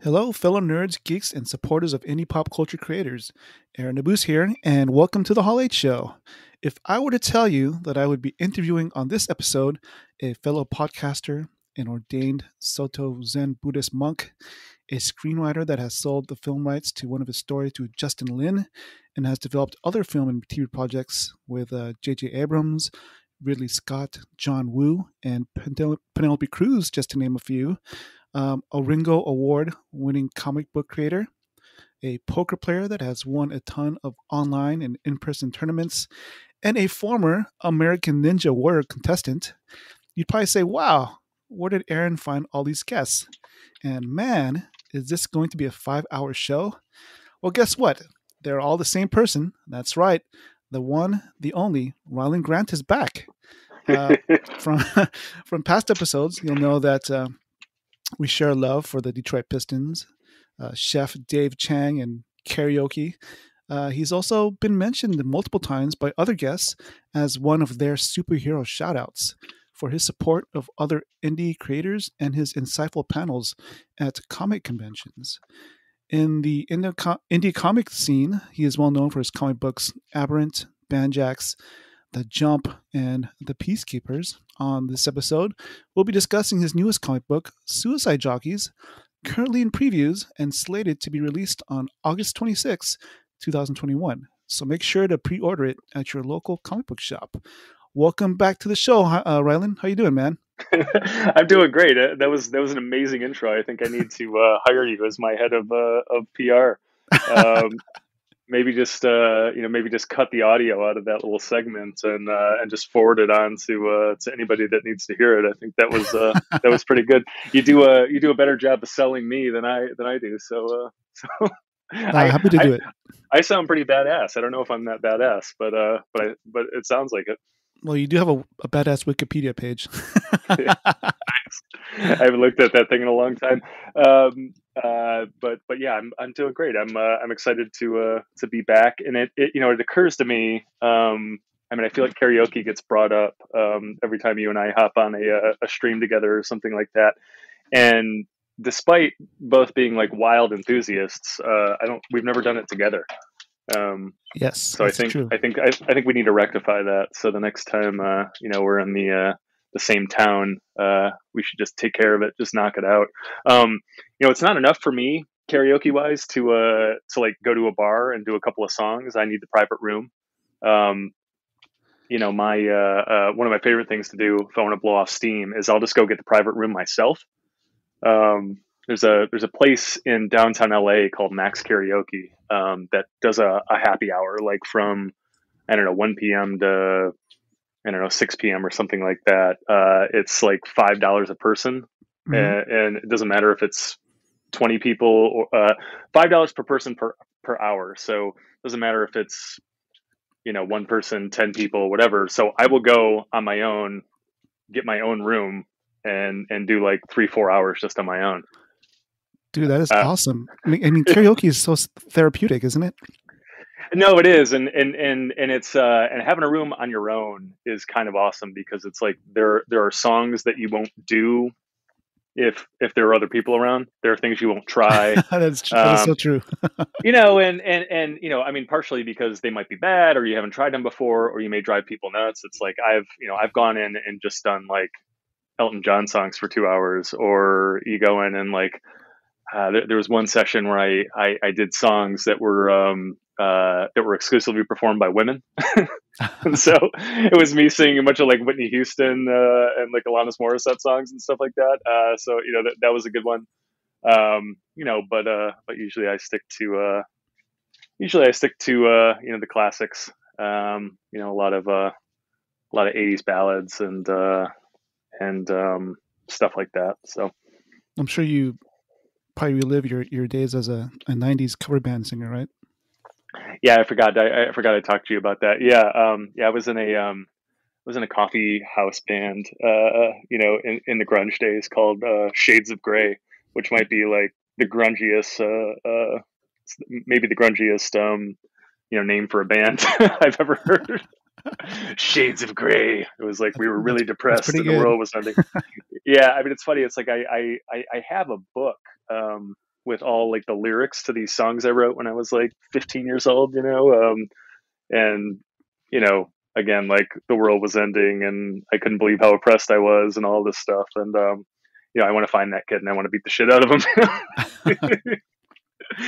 Hello, fellow nerds, geeks, and supporters of indie pop culture creators. Aaron Nabus here, and welcome to the Hall H Show. If I were to tell you that I would be interviewing on this episode a fellow podcaster, an ordained Soto Zen Buddhist monk, a screenwriter that has sold the film rights to one of his stories to Justin Lin, and has developed other film and TV projects with JJ Abrams, Ridley Scott, John Woo, and Penelope Cruz, just to name a few. A Ringo Award winning comic book creator, a poker player that has won a ton of online and in-person tournaments, and a former American Ninja Warrior contestant, you'd probably say, wow, where did Aaron find all these guests? And man, is this going to be a 5-hour show? Well, guess what? They're all the same person. That's right. The one, the only, Rylend Grant is back. From past episodes, you'll know that we share love for the Detroit Pistons, Chef Dave Chang, and karaoke. He's also been mentioned multiple times by other guests as one of their superhero shoutouts for his support of other indie creators and his insightful panels at comic conventions. In the indie comic scene, he is well known for his comic books Aberrant, Banjax, The Jump, and The Peacekeepers. On this episode, we'll be discussing his newest comic book, Suicide Jockeys, currently in previews and slated to be released on August 26, 2021. So make sure to pre-order it at your local comic book shop. Welcome back to the show, Rylend. How you doing, man? I'm doing great. That was an amazing intro. I think I need to hire you as my head of PR. Maybe just cut the audio out of that little segment and just forward it on to anybody that needs to hear it. I think that was pretty good. You do a better job of selling me than I do. So I'm happy to do it. I sound pretty badass. I don't know if I'm that badass, but it sounds like it. Well, you do have a badass Wikipedia page. I haven't looked at that thing in a long time. But yeah, I'm doing great. I'm excited to be back. And it occurs to me, I feel like karaoke gets brought up every time you and I hop on a stream together or something like that. And despite both being like wild enthusiasts, we've never done it together. Yes. So I think we need to rectify that. So the next time, we're in the same town, we should just take care of it, just knock it out. It's not enough for me karaoke wise to like go to a bar and do a couple of songs. I need the private room. My one of my favorite things to do if I want to blow off steam is I'll just go get the private room myself. There's a place in downtown LA called Max Karaoke that does a happy hour, like from 1 p.m. to 6 p.m. or something like that. It's like $5 a person, and it doesn't matter if it's 20 people or $5 per person per hour. So it doesn't matter if it's one person, 10 people, whatever. So I will go on my own, get my own room, and do like 3-4 hours just on my own. Dude, that is awesome. I mean, karaoke is so therapeutic, isn't it? No, it is, and it's and having a room on your own is kind of awesome because it's like there are songs that you won't do if there are other people around. There are things you won't try. That is so true. Partially because they might be bad, or you haven't tried them before, or you may drive people nuts. It's like I've gone in and just done like Elton John songs for 2 hours, or you go in and like there was one session where I did songs that were exclusively performed by women. And so it was me singing a bunch of like Whitney Houston and like Alanis Morissette songs and stuff like that. So that was a good one. But usually I stick to the classics. A lot of 80s ballads and stuff like that. So I'm sure you probably relive your days as a '90s cover band singer, right? Yeah, I forgot. I forgot I talked to you about that. Yeah, yeah. I was in a coffee house band, in the grunge days called Shades of Grey, which might be like the grungiest, maybe the grungiest, name for a band I've ever heard. Shades of Grey. It was like we were That's really that's depressed pretty and the good. world was ending. Yeah, I mean, it's funny. It's like I have a book with all like the lyrics to these songs I wrote when I was like 15 years old, and again, like the world was ending and I couldn't believe how oppressed I was and all this stuff. And I want to find that kid and I want to beat the shit out of him.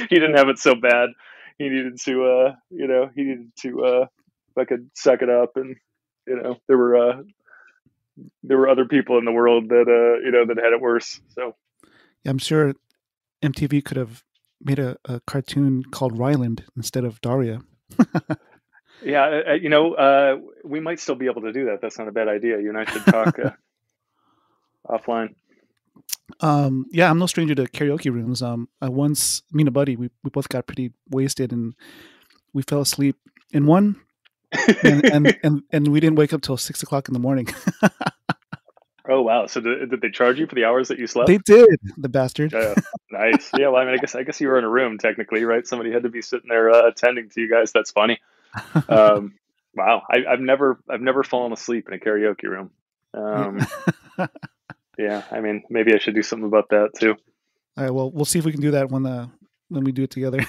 He didn't have it so bad. He needed to, if I could suck it up, and there were other people in the world that that had it worse. So Yeah, I'm sure MTV could have made a cartoon called Rylend instead of Daria. yeah, we might still be able to do that. That's not a bad idea. You and I should talk offline. Yeah, I'm no stranger to karaoke rooms. I once, me and a buddy, we both got pretty wasted and we fell asleep in one, and we didn't wake up till 6 o'clock in the morning. Oh wow! So did they charge you for the hours that you They slept? did, the bastard. Nice. Yeah. Well, I mean, I guess you were in a room technically, right? Somebody had to be sitting there attending to you guys. That's funny. Um, wow. I've never fallen asleep in a karaoke room. Yeah. Yeah. I mean, maybe I should do something about that too. All right. Well, we'll see if we can do that when we do it together.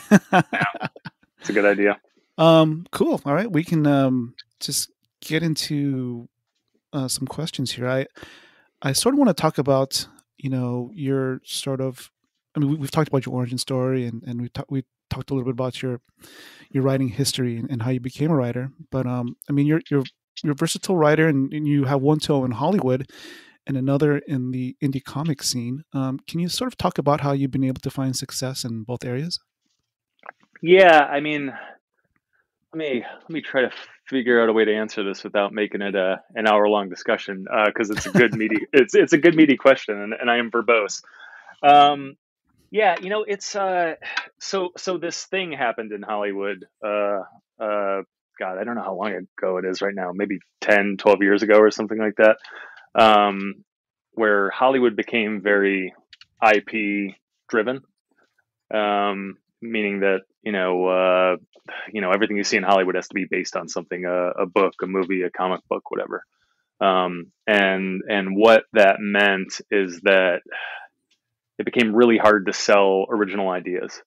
It's a good idea. Cool. All right. We can just get into some questions here. I sort of want to talk about, your sort of. I mean, we've talked about your origin story, and we talked a little bit about your writing history and how you became a writer. But I mean, you're a versatile writer, and you have one toe in Hollywood and another in the indie comic scene. Can you sort of talk about how you've been able to find success in both areas? Yeah. I mean, let me try to figure out a way to answer this without making it an hour long discussion because it's a good meaty it's a good meaty question, and I am verbose. Um, Yeah, it's so this thing happened in Hollywood. God, I don't know how long ago it is right now, maybe 10, 12 years ago or something like that. Um, where Hollywood became very IP driven, meaning that everything you see in Hollywood has to be based on something, a book, a movie, a comic book, whatever. And what that meant is that it became really hard to sell original ideas.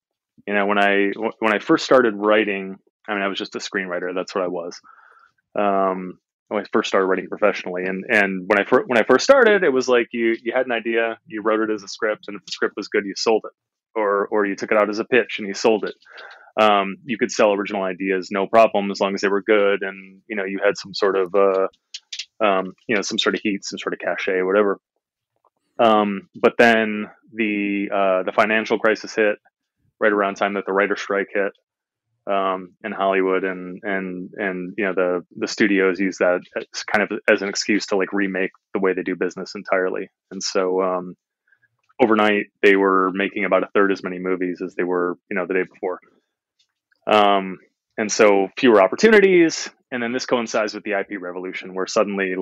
When I first started writing, I mean, I was just a screenwriter. That's what I was. When I first started writing professionally, and when I first started, it was like you had an idea, you wrote it as a script, and if the script was good, you sold it, or you took it out as a pitch and you sold it. You could sell original ideas no problem as long as they were good, and you had some sort of some sort of heat, some sort of cachet, whatever. But then the financial crisis hit right around time that the writer strike hit in Hollywood, and the studios use that as kind of as an excuse to like remake the way they do business entirely. And so overnight they were making about a third as many movies as they were the day before. And so fewer opportunities, and then this coincides with the IP revolution, where suddenly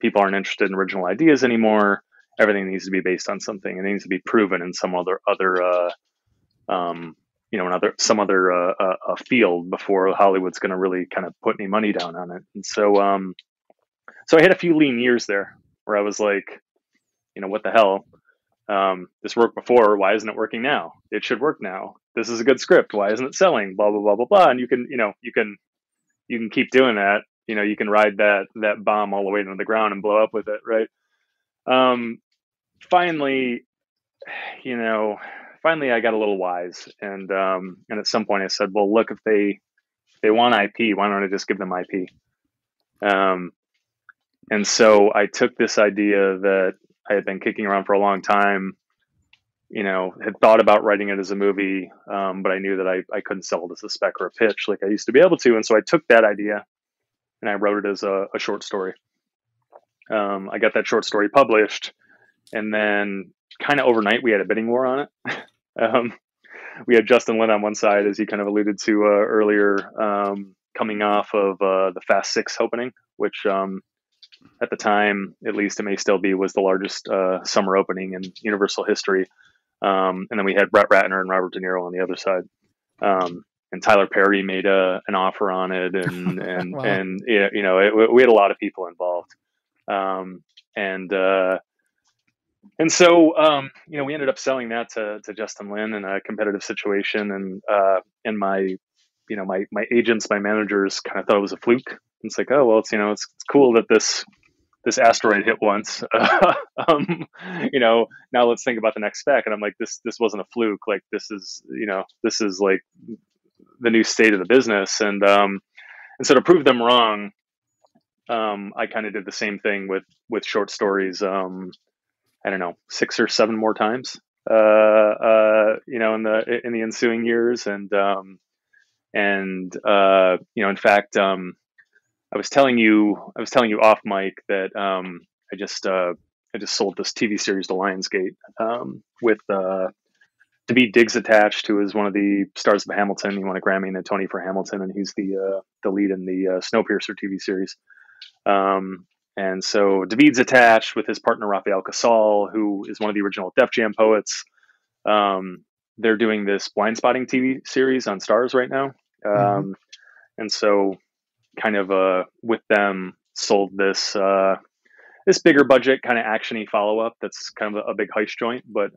people aren't interested in original ideas anymore. Everything needs to be based on something. It needs to be proven in some other some other field before Hollywood's going to really kind of put any money down on it. And so I had a few lean years there where I was like, what the hell? This worked before. Why isn't it working now? It should work now. This is a good script. Why isn't it selling? Blah blah blah blah blah. And you can keep doing that. You can ride that bomb all the way into the ground and blow up with it, right? Finally, finally I got a little wise, and at some point I said, well, look, if they want IP, why don't I just give them IP? And so I took this idea that I had been kicking around for a long time, had thought about writing it as a movie, but I knew that I couldn't sell it as a spec or a pitch like I used to be able to. And so I took that idea and I wrote it as a short story. I got that short story published, and then kind of overnight, we had a bidding war on it. um, we had Justin Lin on one side, as you kind of alluded to earlier, coming off of the Fast 6 opening, which at the time, at least it may still be, was the largest summer opening in Universal history. And then we had Brett Ratner and Robert De Niro on the other side. And Tyler Perry made an offer on it, and Wow. and you know, we had a lot of people involved, and so you know, we ended up selling that to Justin Lin in a competitive situation, and my my agents, my managers, kind of thought it was a fluke. It's like, oh well, it's cool that this asteroid hit once. You know, now let's think about the next spec. And I'm like, this wasn't a fluke. Like this is like the new state of the business. And so to prove them wrong, I kind of did the same thing with short stories. I don't know, 6 or 7 more times. You know, in the ensuing years, and you know, in fact, I was telling you off mic that I just sold this TV series to Lionsgate with David Diggs attached, who is one of the stars of Hamilton. He won a Grammy and a Tony for Hamilton, and he's the lead in the Snowpiercer TV series. And so David's attached with his partner Rafael Casal, who is one of the original Def Jam poets. They're doing this blind spotting TV series on Stars right now, and so kind of with them sold this this bigger budget kind of actiony follow up that's kind of a big heist joint, but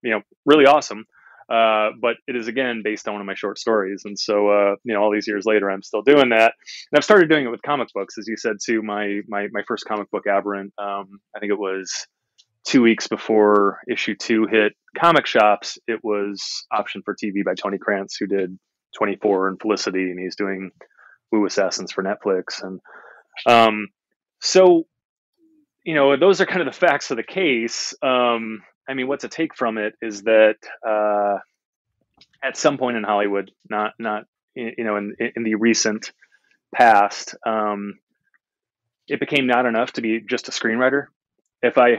you know, really awesome. But it is again based on one of my short stories, and so you know, all these years later, I'm still doing that, and I've started doing it with comic books, as you said too. My first comic book, Aberrant, I think it was 2 weeks before issue 2 hit comic shops. It was optioned for TV by Tony Krantz, who did 24 and Felicity, and he's doing Woo Assassins for Netflix. And so, you know, those are kind of the facts of the case. I mean, what to take from it is that at some point in Hollywood, not you know, in the recent past, it became not enough to be just a screenwriter. If I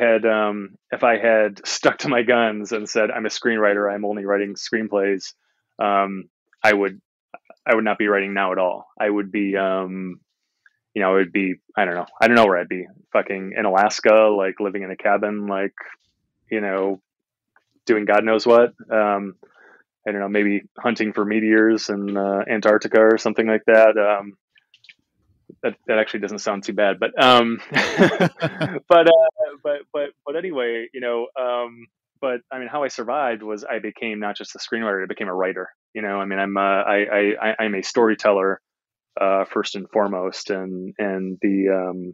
had stuck to my guns and said I'm a screenwriter, I'm only writing screenplays, I would not be writing now at all. I would be, you know, it would be, I don't know where I'd be, fucking in Alaska, like living in a cabin, like, you know, doing God knows what. I don't know, maybe hunting for meteors in Antarctica or something like that. That actually doesn't sound too bad, but but anyway, you know, but I mean, how I survived was I became not just a screenwriter, I became a writer. You know, I mean, I'm a storyteller first and foremost, and the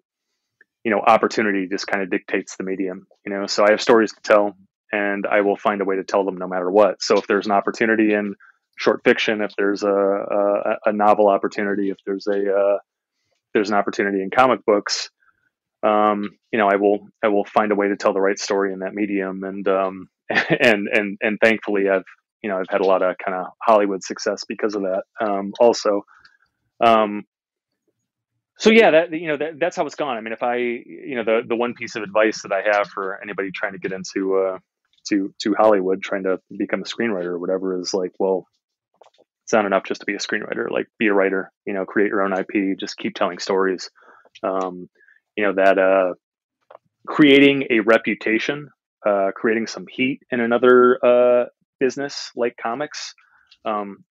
you know, opportunity just kind of dictates the medium. You know, so I have stories to tell, and I will find a way to tell them no matter what. So if there's an opportunity in short fiction, if there's a novel opportunity, if there's an opportunity in comic books, you know, I will find a way to tell the right story in that medium, and and thankfully I've had a lot of kind of Hollywood success because of that. Also, so yeah, that's how it's gone. I mean, if the one piece of advice that I have for anybody trying to get into to Hollywood, trying to become a screenwriter or whatever, is like, well, it's not enough just to be a screenwriter. Like, be a writer. You know, create your own IP. Just keep telling stories. You know, that creating a reputation, creating some heat in another business like comics,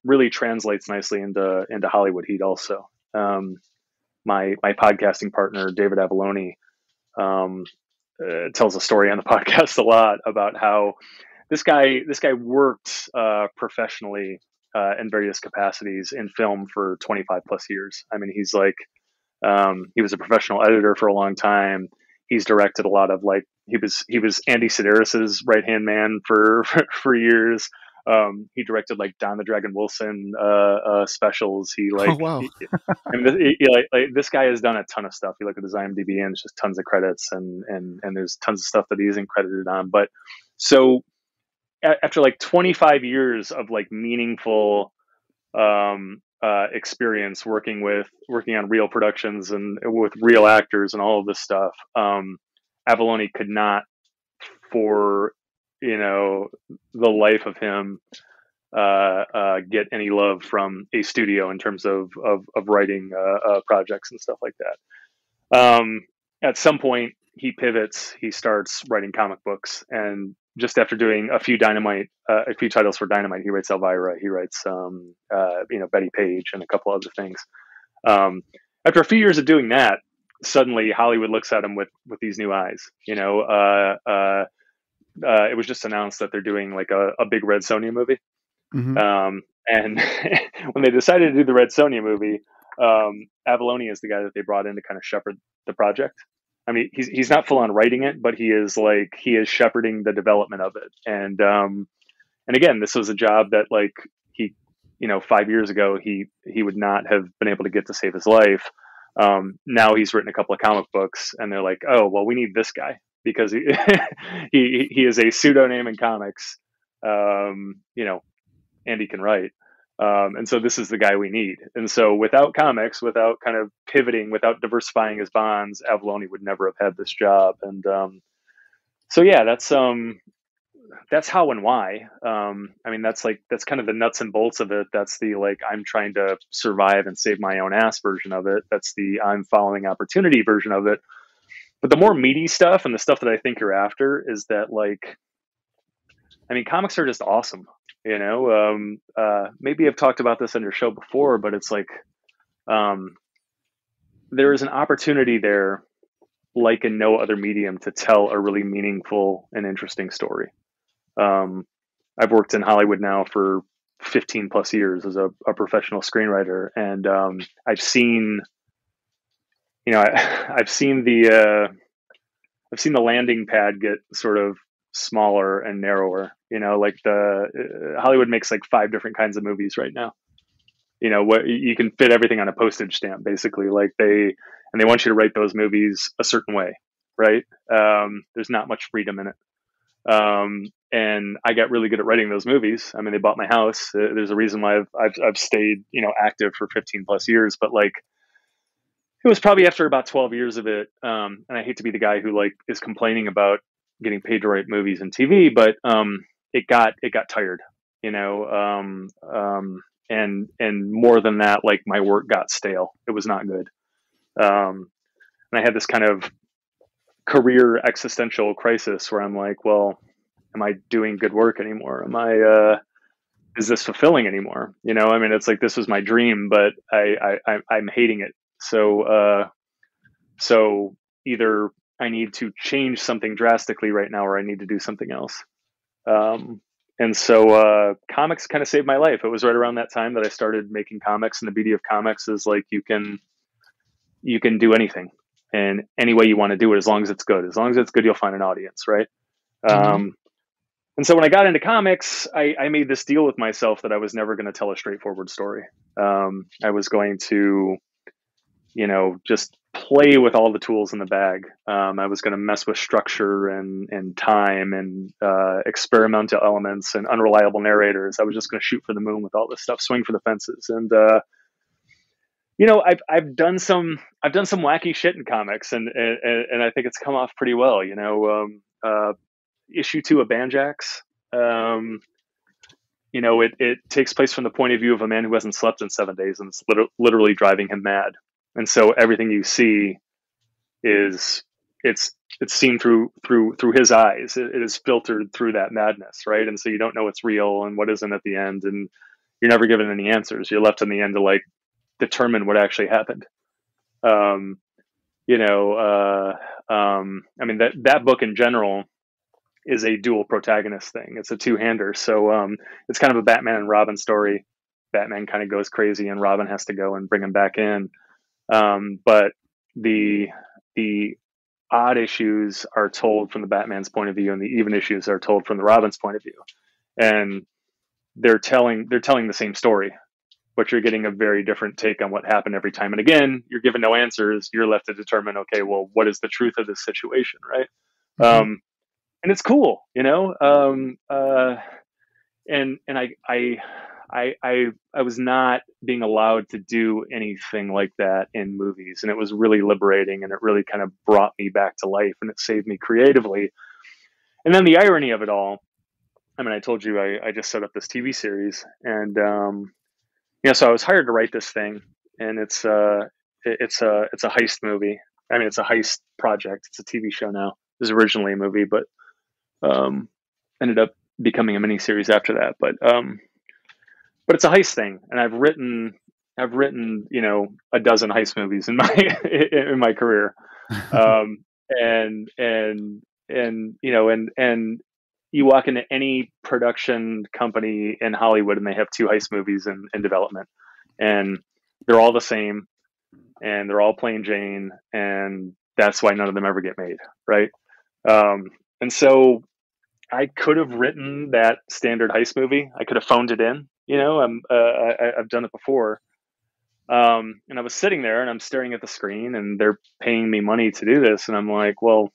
really translates nicely into Hollywood heat. Also, my podcasting partner David Avalone tells a story on the podcast a lot about how this guy worked professionally in various capacities in film for 25 plus years. I mean, he's like, he was a professional editor for a long time. He's directed a lot of, like, he was Andy Sedaris's right hand man for years. He directed like Don the Dragon Wilson specials. He like, oh, wow. I mean, like this guy has done a ton of stuff. You look at his IMDb and it's just tons of credits, and there's tons of stuff that he isn't credited on. But so after like 25 years of like meaningful experience working on real productions and with real actors and all of this stuff, Avalone could not for the life of him get any love from a studio in terms of writing projects and stuff like that. At some point, he pivots. He starts writing comic books, and just after doing a few titles for Dynamite, he writes Elvira. He writes Betty Page and a couple other things. After a few years of doing that, suddenly Hollywood looks at him with these new eyes. It was just announced that they're doing like a big Red Sonja movie. Mm-hmm. And when they decided to do the Red Sonja movie, Avallone is the guy that they brought in to kind of shepherd the project. I mean, he's not full on writing it, but he is shepherding the development of it. And again, this was a job that like he, 5 years ago, he would not have been able to get to save his life. Now he's written a couple of comic books, and they're like, oh, well, we need this guy because he is a pseudonym in comics, and he can write. And so this is the guy we need. And so without comics, without kind of pivoting, without diversifying his bonds, Avallone would never have had this job. And so yeah, that's how and why. I mean, that's kind of the nuts and bolts of it. That's the like I'm trying to survive and save my own ass version of it. That's the I'm following opportunity version of it. But the more meaty stuff and the stuff that I think you're after is that like, I mean, comics are just awesome. Maybe I've talked about this on your show before, but it's like there is an opportunity there, like in no other medium, to tell a really meaningful and interesting story. I've worked in Hollywood now for 15 plus years as a professional screenwriter, and I've seen the landing pad get sort of smaller and narrower. Like Hollywood makes like 5 different kinds of movies right now. What you can fit everything on a postage stamp, basically. Like they want you to write those movies a certain way, right? There's not much freedom in it. And I got really good at writing those movies. I mean, they bought my house. There's a reason why I've stayed, active for 15 plus years, but like, it was probably after about 12 years of it. And I hate to be the guy who like is complaining about getting paid to write movies and TV, but, it got tired, and more than that, like my work got stale. It was not good. And I had this kind of career existential crisis where I'm like, well, am I doing good work anymore? Is this fulfilling anymore? I mean, it's like, this was my dream, but I'm hating it. So either I need to change something drastically right now, or I need to do something else. And so comics kind of saved my life. It was right around that time that I started making comics, and the beauty of comics is like you can do anything and any way you want to do it, as long as it's good. As long as it's good, you'll find an audience, right? Mm-hmm. And so when I got into comics, I made this deal with myself that I was never going to tell a straightforward story. I was going to, just play with all the tools in the bag. I was going to mess with structure and time and experimental elements and unreliable narrators. I was just going to shoot for the moon with all this stuff, swing for the fences. And I've done some wacky shit in comics, and I think it's come off pretty well. Issue 2 of Banjax. It takes place from the point of view of a man who hasn't slept in 7 days, and it's literally driving him mad. And so everything you see it's seen through his eyes. It is filtered through that madness, right? And so you don't know what's real and what isn't at the end, and you're never given any answers. You're left in the end to like determine what actually happened. I mean, that book in general is a dual protagonist thing. It's a two-hander. So it's kind of a Batman and Robin story. Batman kind of goes crazy, and Robin has to go and bring him back in. But the odd issues are told from the Batman's point of view, and the even issues are told from the Robin's point of view. And they're telling the same story, but you're getting a very different take on what happened every time. And again, you're given no answers. You're left to determine, okay, well, what is the truth of this situation, right? Mm-hmm. And it's cool, and I was not being allowed to do anything like that in movies, and it was really liberating, and it really kind of brought me back to life, and it saved me creatively. And then the irony of it all I mean, I told you I just set up this TV series, and so I was hired to write this thing, and it's a heist movie. I mean, it's a heist project. It's a TV show now. It was originally a movie, but um, ended up becoming a mini series after that. But it's a heist thing, and I've written a dozen heist movies in my in my career, um, and you walk into any production company in Hollywood and they have two heist movies in development, and they're all the same, and they're all plain Jane, and that's why none of them ever get made, right? And so I could have written that standard heist movie. I could have phoned it in. I've done it before. And I was sitting there and I'm staring at the screen and they're paying me money to do this. And I'm like, well,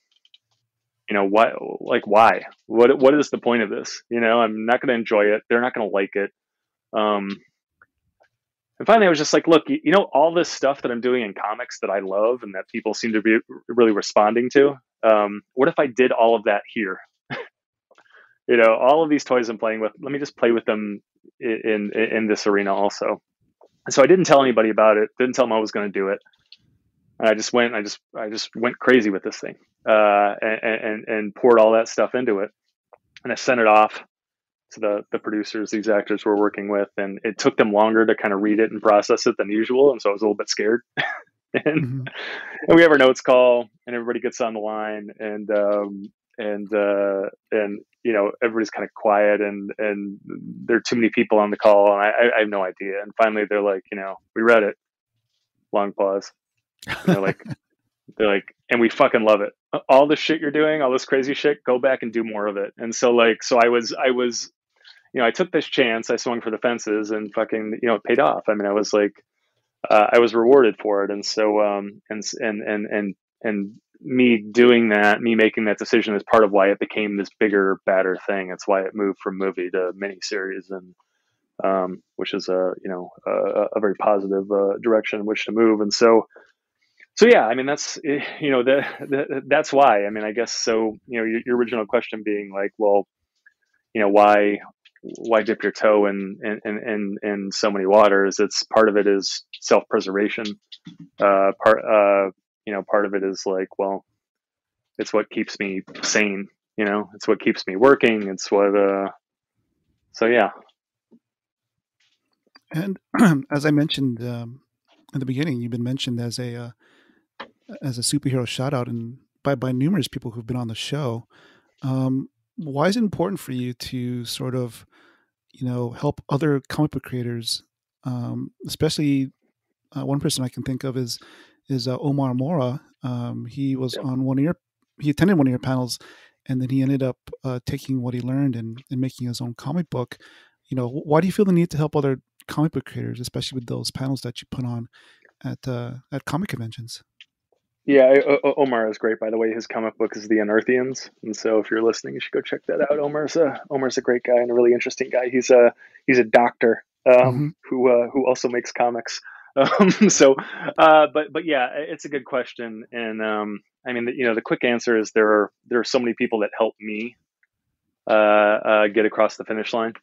why? Like, why? What is the point of this? I'm not going to enjoy it. They're not going to like it. And finally, I was just like, look, all this stuff that I'm doing in comics that I love and that people seem to be really responding to. What if I did all of that here? All of these toys I'm playing with, let me just play with them in this arena also. And so I didn't tell anybody about it. Didn't tell them I was going to do it. And I just went crazy with this thing, and poured all that stuff into it. And I sent it off to the producers, these actors we're working with, and it took them longer to kind of read it and process it than usual. And so I was a little bit scared. and we have our notes call, and everybody gets on the line, and everybody's kind of quiet, and there are too many people on the call, and I have no idea. And finally, they're like, we read it. Long pause. And they're like, and we fucking love it. All this shit you're doing, all this crazy shit, go back and do more of it. And so I was, I took this chance. I swung for the fences, and fucking, it paid off. I mean, I was like, I was rewarded for it. And so, and me doing that, me making that decision is part of why it became this bigger, badder thing. It's why it moved from movie to miniseries, and which is a very positive direction in which to move. And so yeah, I mean, that's that's why. I mean, I guess so. Your original question being like, well, why dip your toe in so many waters? It's part of it is self-preservation. Part of it is like, well, it's what keeps me sane. It's what keeps me working. It's what. So yeah. And as I mentioned in the beginning, you've been mentioned as a superhero shout out and by numerous people who've been on the show. Why is it important for you to sort of, help other comic book creators, especially one person I can think of is Omar Mora. He was on he attended one of your panels, and then he ended up taking what he learned and making his own comic book. Why do you feel the need to help other comic book creators, especially with those panels that you put on at comic conventions? Yeah, Omar is great. By the way, his comic book is The Unearthians, and so if you're listening, you should go check that out. Omar's a great guy and a really interesting guy. He's a doctor who also makes comics. But yeah, it's a good question, and I mean, the quick answer is there are so many people that help me get across the finish line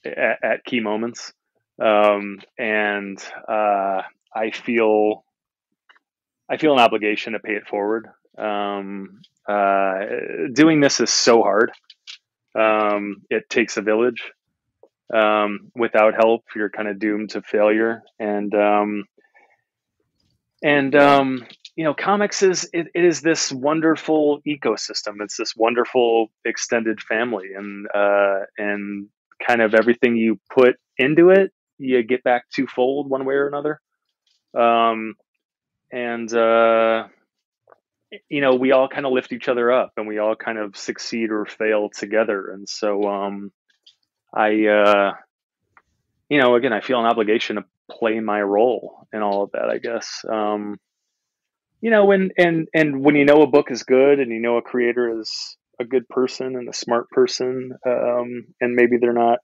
at key moments, and I feel an obligation to pay it forward. Doing this is so hard. It takes a village. Without help, you're kind of doomed to failure. And comics it is this wonderful ecosystem. It's this wonderful extended family, and kind of everything you put into it, you get back twofold one way or another. We all kind of lift each other up, and we all kind of succeed or fail together. And so, again, I feel an obligation to play my role in all of that, I guess. And when a book is good, and a creator is a good person and a smart person, and maybe they're not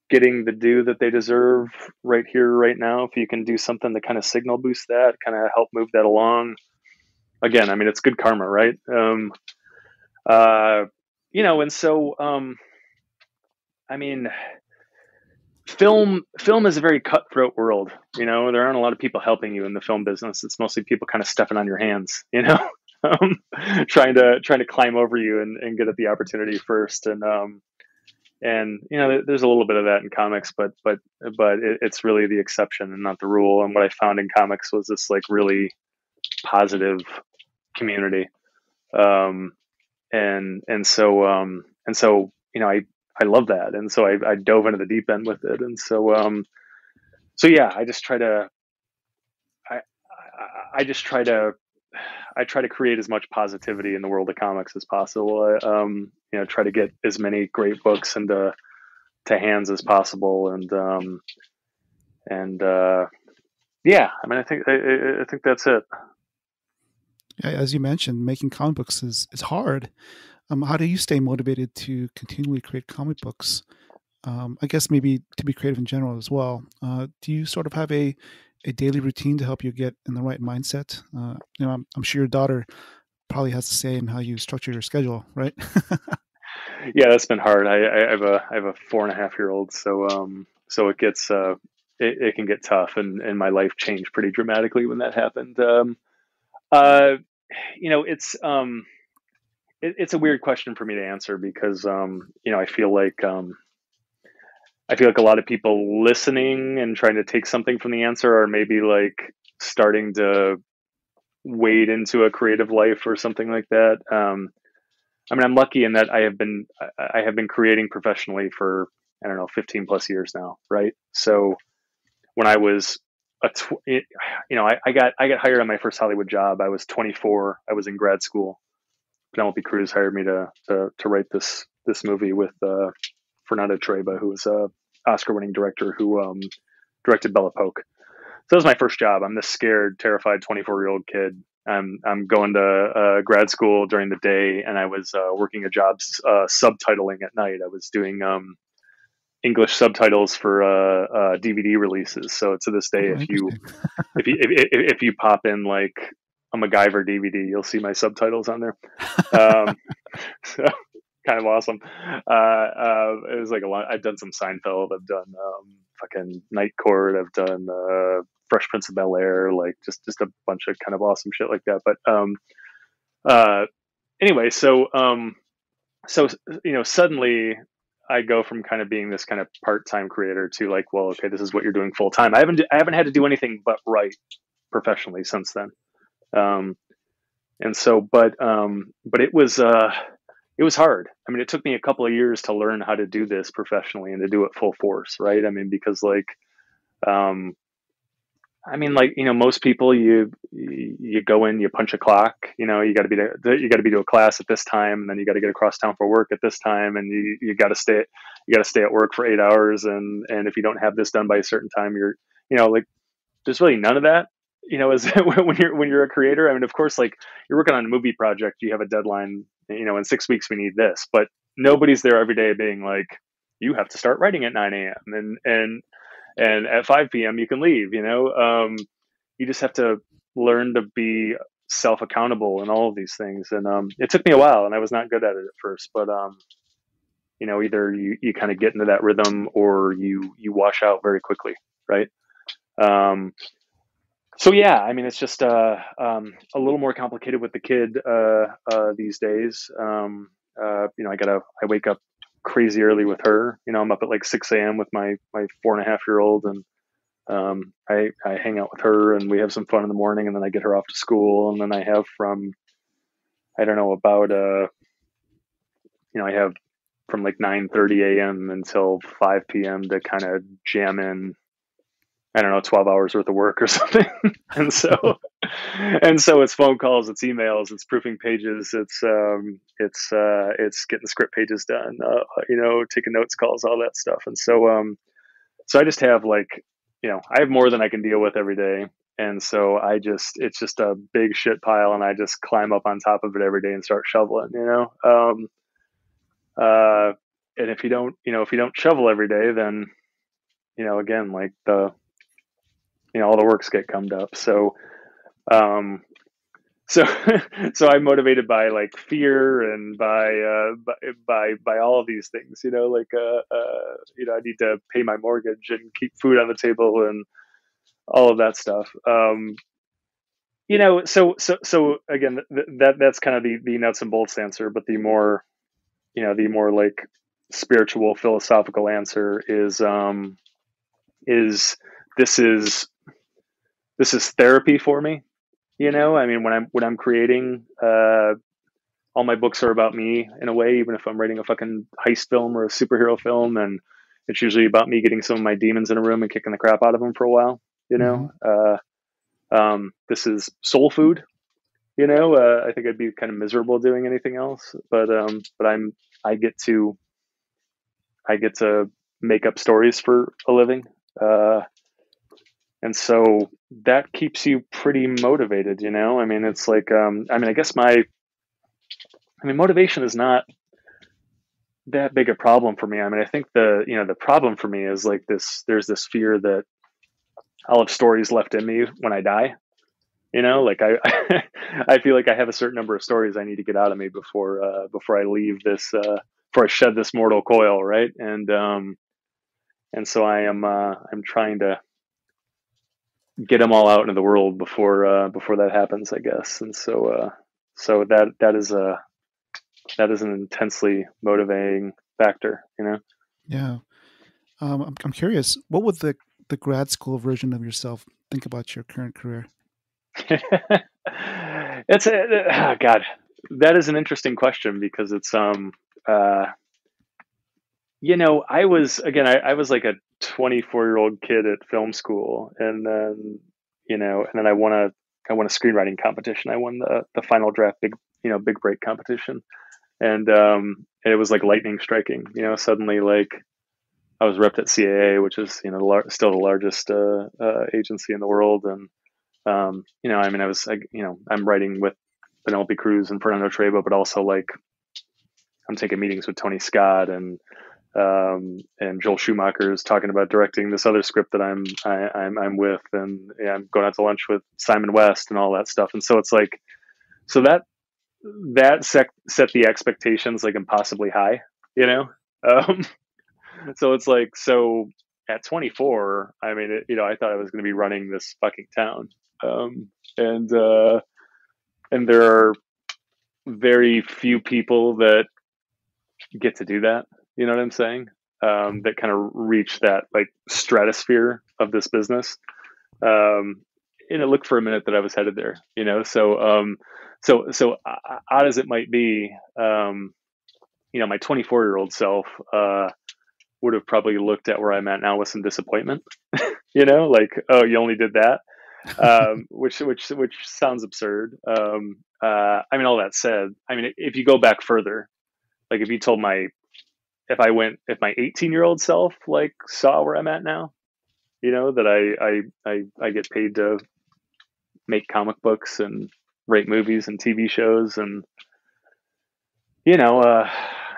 getting the due that they deserve right here, right now, if you can do something to kind of signal boost that, kind of help move that along. Again, I mean, it's good karma, right? and so, I mean, film is a very cutthroat world. There aren't a lot of people helping you in the film business. It's mostly people kind of stepping on your hands, um, trying to climb over you and get at the opportunity first. And there's a little bit of that in comics, but it's really the exception and not the rule. And what I found in comics was this like really positive community. Um, and so I love that, and so I dove into the deep end with it, and so yeah, I I just try to create as much positivity in the world of comics as possible. Try to get as many great books into to hands as possible, and yeah, I mean, I think that's it. As you mentioned, making comic books is hard. How do you stay motivated to continually create comic books? I guess maybe to be creative in general as well. Do you sort of have a daily routine to help you get in the right mindset? I'm sure your daughter probably has to say in how you structure your schedule, right? Yeah, that's been hard. I have a 4.5 year old, so it gets it can get tough, and my life changed pretty dramatically when that happened. Uh, it's a weird question for me to answer because I feel like a lot of people listening and trying to take something from the answer are maybe like starting to wade into a creative life or something like that. I mean, I'm lucky in that I have been creating professionally for, I don't know, 15 plus years now, right? So when I was I got hired on my first Hollywood job. I was 24. I was in grad school. Penelope Cruz hired me to write this movie with Fernando Trueba, who was a Oscar-winning director who directed Bella Polk. So that was my first job. I'm this scared, terrified 24-year-old kid. I'm going to grad school during the day, and I was working a job subtitling at night. I was doing English subtitles for DVD releases. So to this day, Oh, interesting. if you pop in like a MacGyver DVD, you'll see my subtitles on there. Um, so kind of awesome. It was like a lot. I've done some Seinfeld. I've done fucking Night Court. I've done Fresh Prince of Bel Air. Like just a bunch of kind of awesome shit like that. But uh, anyway, so suddenly I go from kind of being this kind of part-time creator to like, well, okay, this is what you're doing full time. I haven't had to do anything but write professionally since then. Um, and so, but it was hard. I mean, it took me a couple of years to learn how to do this professionally and to do it full force, right? I mean, because um, most people, you go in, you punch a clock. You got to be to a class at this time, and then you got to get across town for work at this time, and you got to stay at work for 8 hours, and if you don't have this done by a certain time, like there's really none of that. As when you're a creator. I mean, of course, like you're working on a movie project, you have a deadline. In 6 weeks we need this, but nobody's there every day being like, you have to start writing at 9 a.m. and at 5 p.m. you can leave. You just have to learn to be self accountable and all of these things. And it took me a while, and I was not good at it at first, but either you kind of get into that rhythm or you wash out very quickly, right? Um, so yeah, I mean, it's just a little more complicated with the kid these days. I wake up crazy early with her. I'm up at like 6 a.m. with my 4.5 year old, and I hang out with her, and we have some fun in the morning, and then I get her off to school, and then I have from I don't know about I have from like 9:30 a.m. until 5 p.m. to kind of jam in, I don't know, 12 hours worth of work or something. and so it's phone calls, it's emails, it's proofing pages, it's getting script pages done, taking notes calls, all that stuff. And so I just have like, I have more than I can deal with every day. And so it's just a big shit pile, and I just climb up on top of it every day and start shoveling. And if you don't shovel every day, then, again, like all the works get gummed up. So so so I'm motivated by like fear and by all of these things, like I need to pay my mortgage and keep food on the table and all of that stuff. So again, that's kind of the nuts and bolts answer, but the more like spiritual philosophical answer is this is this is therapy for me. I mean, when I'm creating, all my books are about me in a way, even if I'm writing a fucking heist film or a superhero film, and it's usually about me getting some of my demons in a room and kicking the crap out of them for a while. Mm-hmm. This is soul food. I think I'd be kind of miserable doing anything else, but I get to I get to make up stories for a living, and so that keeps you pretty motivated. I mean, it's like, I guess motivation is not that big a problem for me. I mean, I think the problem for me is like this. There's this fear that I'll have stories left in me when I die. Like I feel like I have a certain number of stories I need to get out of me before I leave this, before I shed this mortal coil, right? And so I'm trying to get them all out into the world before that happens, I guess. And so that is an intensely motivating factor. Yeah. I'm curious, what would the grad school version of yourself think about your current career? God, that is an interesting question because it's uh I was like a 24-year-old kid at film school, and then I won a screenwriting competition. I won the final draft big break competition, and it was like lightning striking. Suddenly, like, I was repped at CAA, which is still the largest agency in the world, and I mean, I'm writing with Penelope Cruz and Fernando Trevo, but also like I'm taking meetings with Tony Scott and Joel Schumacher is talking about directing this other script that I'm with, and yeah, I'm going out to lunch with Simon West and all that stuff. And so it's like, so that set the expectations like impossibly high, you know. Um, so it's like, so at 24, I mean, I thought I was going to be running this fucking town, um, and uh, and there are very few people that get to do that. You know what I'm saying? That kind of reach that like stratosphere of this business. Um, and it looked for a minute that I was headed there. So odd as it might be, my 24-year-old self would have probably looked at where I'm at now with some disappointment. Like, oh, you only did that, which sounds absurd. I mean, all that said, I mean, if you go back further, like if my 18-year-old self like saw where I'm at now, that I get paid to make comic books and write movies and TV shows, and I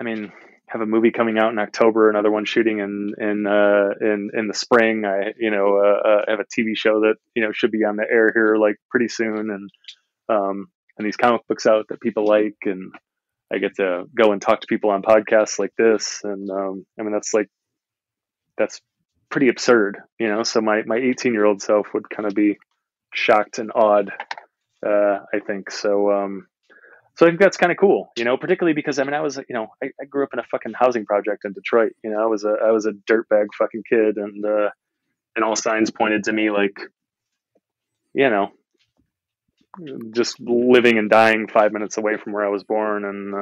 mean, have a movie coming out in October, another one shooting in the spring. I have a TV show that should be on the air here like pretty soon, and these comic books out that people like, and I get to go and talk to people on podcasts like this, and I mean, that's pretty absurd. So my 18-year-old self would kind of be shocked and awed, I think. So I think that's kind of cool, particularly because I mean, I grew up in a fucking housing project in Detroit. I was a dirtbag fucking kid, and all signs pointed to me like, you know, just living and dying 5 minutes away from where I was born, and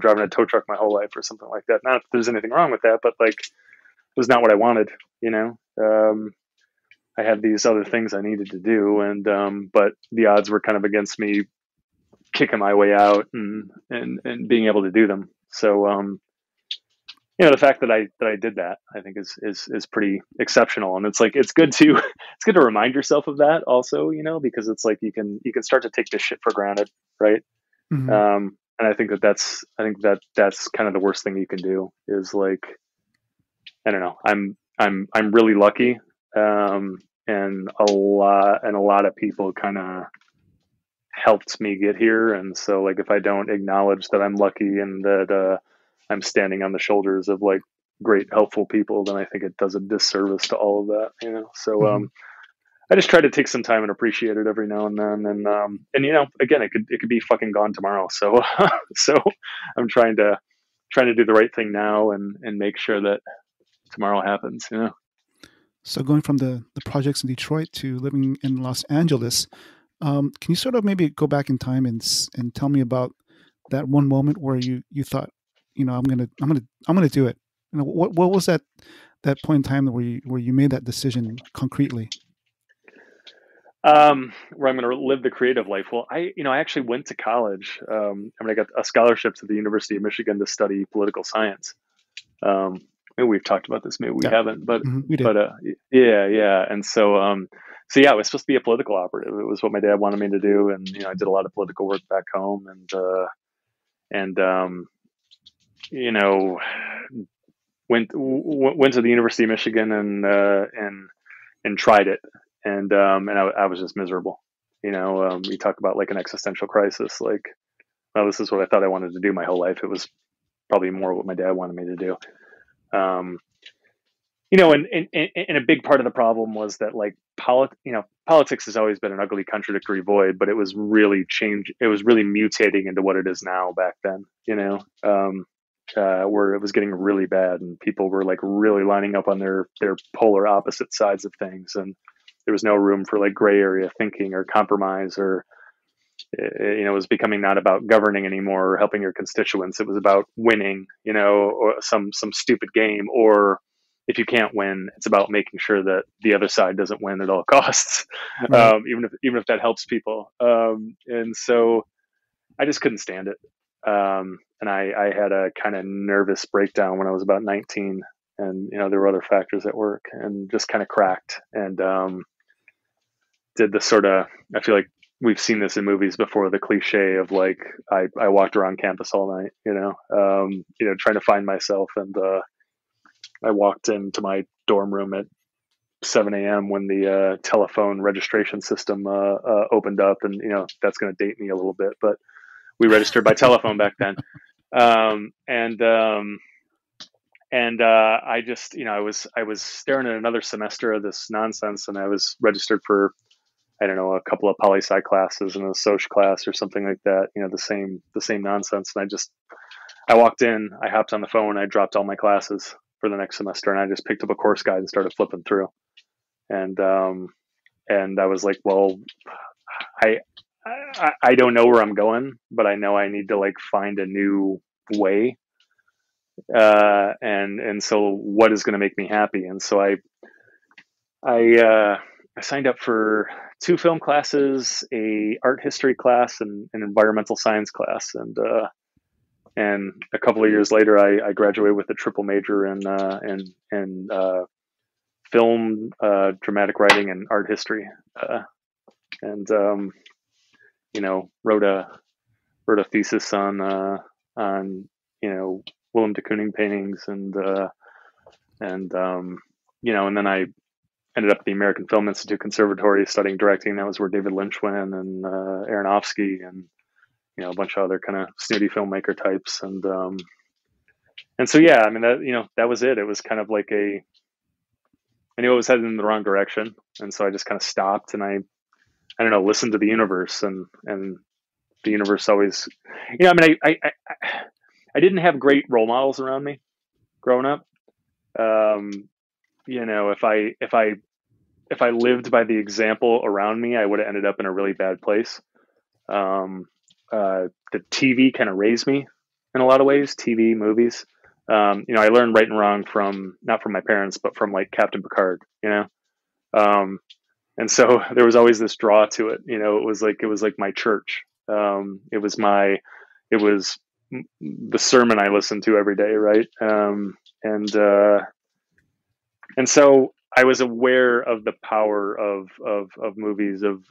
driving a tow truck my whole life or something like that. Not that there's anything wrong with that, but like, it was not what I wanted. I had these other things I needed to do, and but the odds were kind of against me kicking my way out and being able to do them. So the fact that I did that, I think is pretty exceptional, and it's like it's good to remind yourself of that also, because it's like you can start to take this shit for granted, right? Mm-hmm. And I think that's kind of the worst thing you can do is like, I don't know, I'm really lucky, and a lot of people kind of helped me get here. And so like, if I don't acknowledge that I'm lucky and that I'm standing on the shoulders of like great helpful people, then I think it does a disservice to all of that, you know. So Mm-hmm. I just try to take some time and appreciate it every now and then. And you know, again, it could be fucking gone tomorrow. So so I'm trying to do the right thing now and make sure that tomorrow happens, you know. So going from the projects in Detroit to living in Los Angeles, can you sort of maybe go back in time and tell me about that one moment where you thought, you know, I'm gonna do it. You know, what was that point in time where you made that decision concretely? Where I'm going to live the creative life. Well, I actually went to college. I mean, I got a scholarship to the University of Michigan to study political science. Maybe we've talked about this, maybe we Yeah, haven't, we did. but, yeah. And so yeah, I was supposed to be a political operative. It was what my dad wanted me to do. And, you know, I did a lot of political work back home and, you know, went to the University of Michigan and tried it. And I was just miserable. You know, you talk about like an existential crisis, like, well, this is what I thought I wanted to do my whole life. It was probably more what my dad wanted me to do. You know, and a big part of the problem was that like politics has always been an ugly contradictory void, but it was really mutating into what it is now back then, you know, where it was getting really bad and people were like really lining up on their polar opposite sides of things. And there was no room for like gray area thinking or compromise or, you know, it was becoming not about governing anymore or helping your constituents. It was about winning, you know, or some stupid game. Or if you can't win, it's about making sure that the other side doesn't win at all costs, Right. even if that helps people. And so I just couldn't stand it. And I had a kind of nervous breakdown when I was about 19, and you know there were other factors at work, and just kind of cracked and did the sort of, I feel like we've seen this in movies before, the cliche of like I walked around campus all night, you know, trying to find myself. And I walked into my dorm room at 7 a.m. when the telephone registration system opened up, and you know that's going to date me a little bit, but we registered by telephone back then. Um, and um, and I just, you know, I was staring at another semester of this nonsense, and I was registered for, I don't know, a couple of poli sci classes and a social class or something like that. You know, the same nonsense. And I walked in, I hopped on the phone, I dropped all my classes for the next semester, and I just picked up a course guide and started flipping through. And and I was like, well, I I don't know where I'm going, but I know I need to like find a new way. And so what is going to make me happy? And so I signed up for two film classes, a art history class, and an environmental science class. And a couple of years later, I graduated with a triple major in film, dramatic writing, and art history. And you know, wrote a thesis on you know Willem de Kooning paintings and you know, and then I ended up at the American Film Institute Conservatory studying directing. That was where David Lynch went, and Aronofsky, and you know a bunch of other kind of snooty filmmaker types. And so yeah, I mean that, you know, that was it. It was kind of like I knew I was headed in the wrong direction, and so I just kind of stopped and I don't know, listened to the universe, and the universe always, you know, I mean, I didn't have great role models around me growing up. You know, if I lived by the example around me, I would have ended up in a really bad place. The TV kind of raised me in a lot of ways. TV, movies. You know, I learned right and wrong from, not from my parents, but from like Captain Picard. You know, and so there was always this draw to it. You know, it was like my church. It was the sermon I listened to every day, right? And and so I was aware of the power of movies, of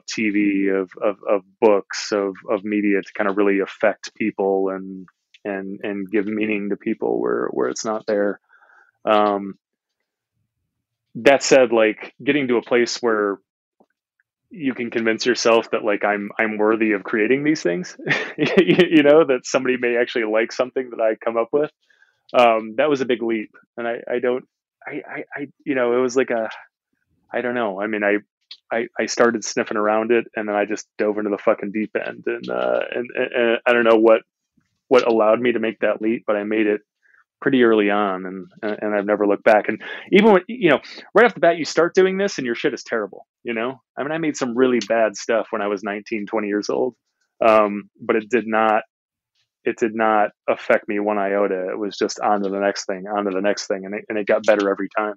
TV, of books, of media to kind of really affect people and give meaning to people where it's not there. Um, that said, like getting to a place where you can convince yourself that like I'm worthy of creating these things, you know, that somebody may actually like something that I come up with. That was a big leap, and I don't, you know, it was like a, I don't know. I mean, I started sniffing around it, and then I just dove into the fucking deep end, and I don't know what allowed me to make that leap, but I made it pretty early on, and I've never looked back. And even when, you know, right off the bat, you start doing this and your shit is terrible, you know. I mean, I made some really bad stuff when I was 19, 20 years old, but it did not affect me one iota. It was just on to the next thing, on to the next thing, and it got better every time,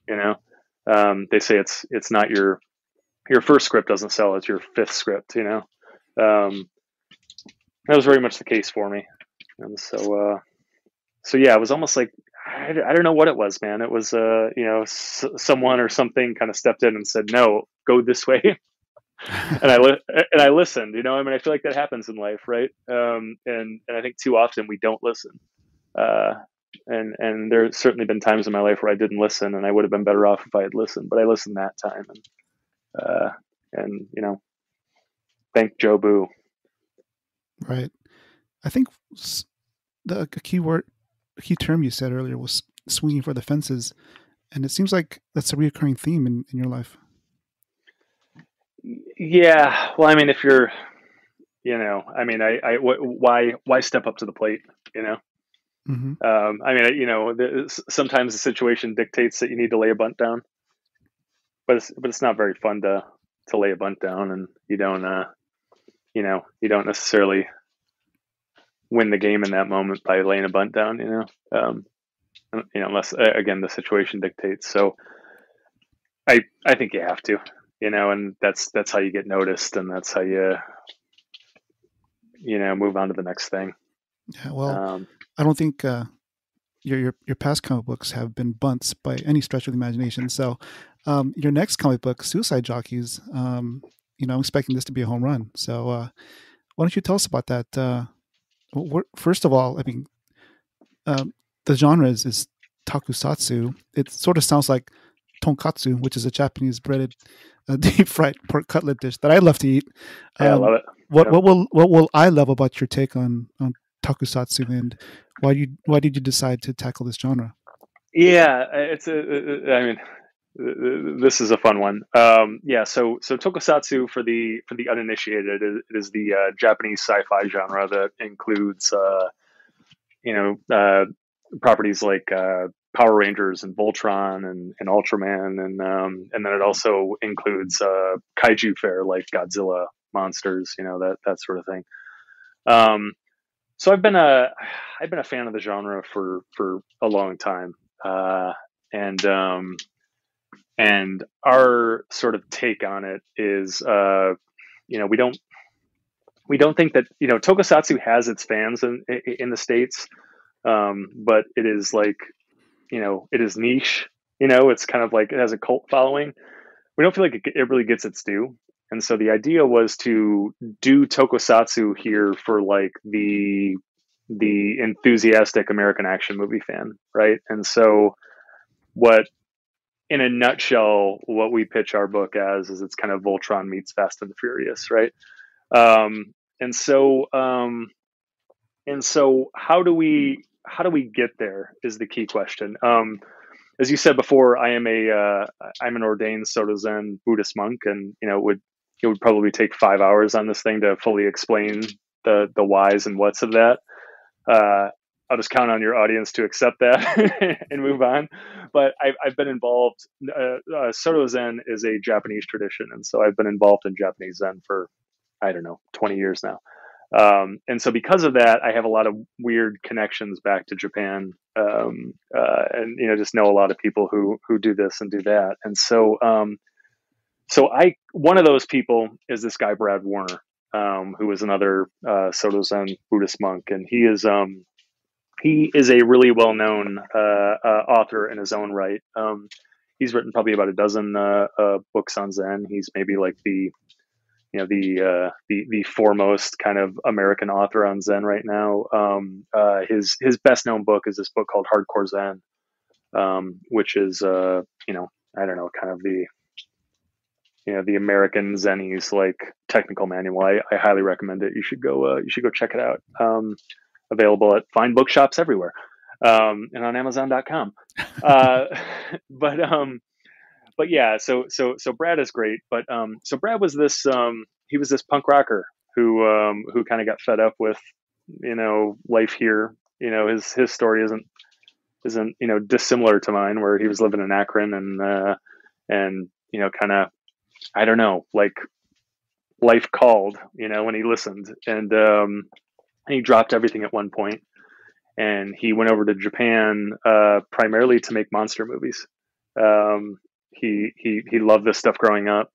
you know. They say it's not your first script doesn't sell, it's your fifth script, you know. That was very much the case for me. And so yeah, it was almost like, I don't know what it was, man. It was, you know, someone or something kind of stepped in and said, no, go this way. And I listened, you know. I mean, I feel like that happens in life, right? And I think too often we don't listen. And there's certainly been times in my life where I didn't listen, and I would have been better off if I had listened, but I listened that time. And you know, thank Joe Boo. Right. I think the key term you said earlier was swinging for the fences, and it seems like that's a reoccurring theme in your life. Yeah. Well, I mean, if you're, you know, I mean, why step up to the plate, you know? Mm-hmm. I mean, you know, sometimes the situation dictates that you need to lay a bunt down, but it's not very fun to lay a bunt down, and you don't, you know, you don't necessarily win the game in that moment by laying a bunt down, you know, you know, unless again the situation dictates. So I think you have to, you know, and that's how you get noticed, and that's how you know, move on to the next thing. Yeah. Well, I don't think your past comic books have been bunts by any stretch of the imagination. So your next comic book, Suicide Jockeys, you know, I'm expecting this to be a home run. So why don't you tell us about that? First of all, I mean, the genre is Tokusatsu. It sort of sounds like tonkatsu, which is a Japanese breaded deep fried pork cutlet dish that I love to eat. Yeah, I love it. What will I love about your take on Tokusatsu, and why did you decide to tackle this genre? Yeah, I mean, this is a fun one. Yeah, so Tokusatsu, for the uninitiated, it is the Japanese sci-fi genre that includes you know, properties like Power Rangers and Voltron and Ultraman, and then it also includes kaiju fare like Godzilla monsters, you know, that sort of thing. So I've been a fan of the genre for a long time, and and our sort of take on it is, you know, we don't think that, you know, Tokusatsu has its fans in the States, but it is like, you know, it is niche. You know, it's kind of like it has a cult following. We don't feel like it really gets its due. And so the idea was to do Tokusatsu here for like the enthusiastic American action movie fan, right? And so what, in a nutshell, what we pitch our book as is it's kind of Voltron meets Fast and the Furious, right? Um, and so and so how do we get there is the key question. As you said before, I'm an ordained Soto Zen Buddhist monk, and you know, it would probably take 5 hours on this thing to fully explain the whys and whats of that. I'll just count on your audience to accept that and move on. But I've been involved. Soto Zen is a Japanese tradition, and so I've been involved in Japanese Zen for, I don't know, 20 years now. And so because of that, I have a lot of weird connections back to Japan, and you know, just know a lot of people who do this and do that. And so one of those people is this guy Brad Warner, who is another Soto Zen Buddhist monk, and he is a really well known author in his own right. He's written probably about a dozen books on Zen. He's maybe like the foremost kind of American author on Zen right now. His best known book is this book called Hardcore Zen, which is you know, I don't know, kind of the American Zennies like technical manual. I highly recommend it. You should go check it out. Available at fine bookshops everywhere, and on Amazon.com. But yeah, so Brad is great. But so Brad was this he was this punk rocker who kind of got fed up with life here. His story isn't dissimilar to mine, where he was living in Akron and kind of, I don't know, like life called when he listened, and he dropped everything at one point, and he went over to Japan primarily to make monster movies. He loved this stuff growing up,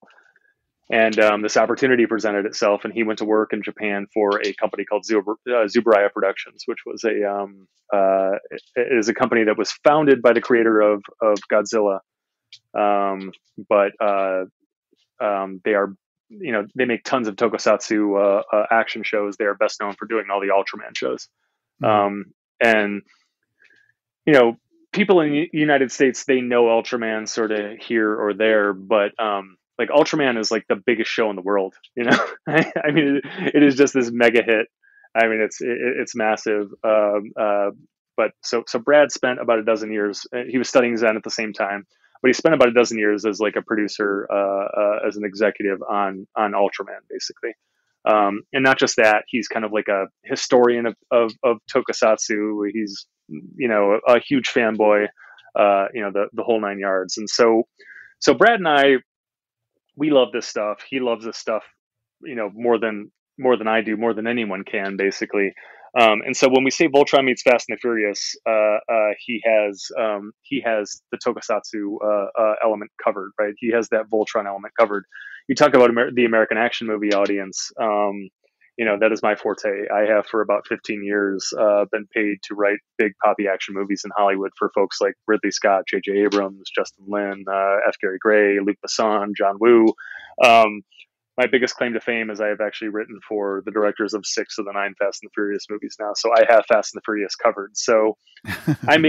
and this opportunity presented itself, and he went to work in Japan for a company called Zubaraya Productions, which was it is a company that was founded by the creator of Godzilla, but they are they make tons of tokusatsu action shows. They are best known for doing all the Ultraman shows. And people in the United States, they know Ultraman sort of here or there, but like Ultraman is like the biggest show in the world. I mean, it is just this mega hit. I mean, it's massive. But so Brad spent about a dozen years. He was studying Zen at the same time, but he spent about a dozen years as like a producer, as an executive on Ultraman, basically. And not just that, he's kind of like a historian of Tokusatsu. He's a huge fanboy, the whole nine yards. And so Brad and I, we love this stuff. He loves this stuff, more than I do, more than anyone can, basically. And so when we say Voltron meets Fast and the Furious, he has the Tokusatsu element covered, right? He has that Voltron element covered. You talk about the American action movie audience. That is my forte. I have for about 15 years been paid to write big poppy action movies in Hollywood for folks like Ridley Scott, JJ Abrams, Justin Lin, F. Gary Gray, Luc Besson, John Woo. My biggest claim to fame is I have actually written for the directors of 6 of the 9 Fast and the Furious movies now. So I have Fast and the Furious covered. So I'm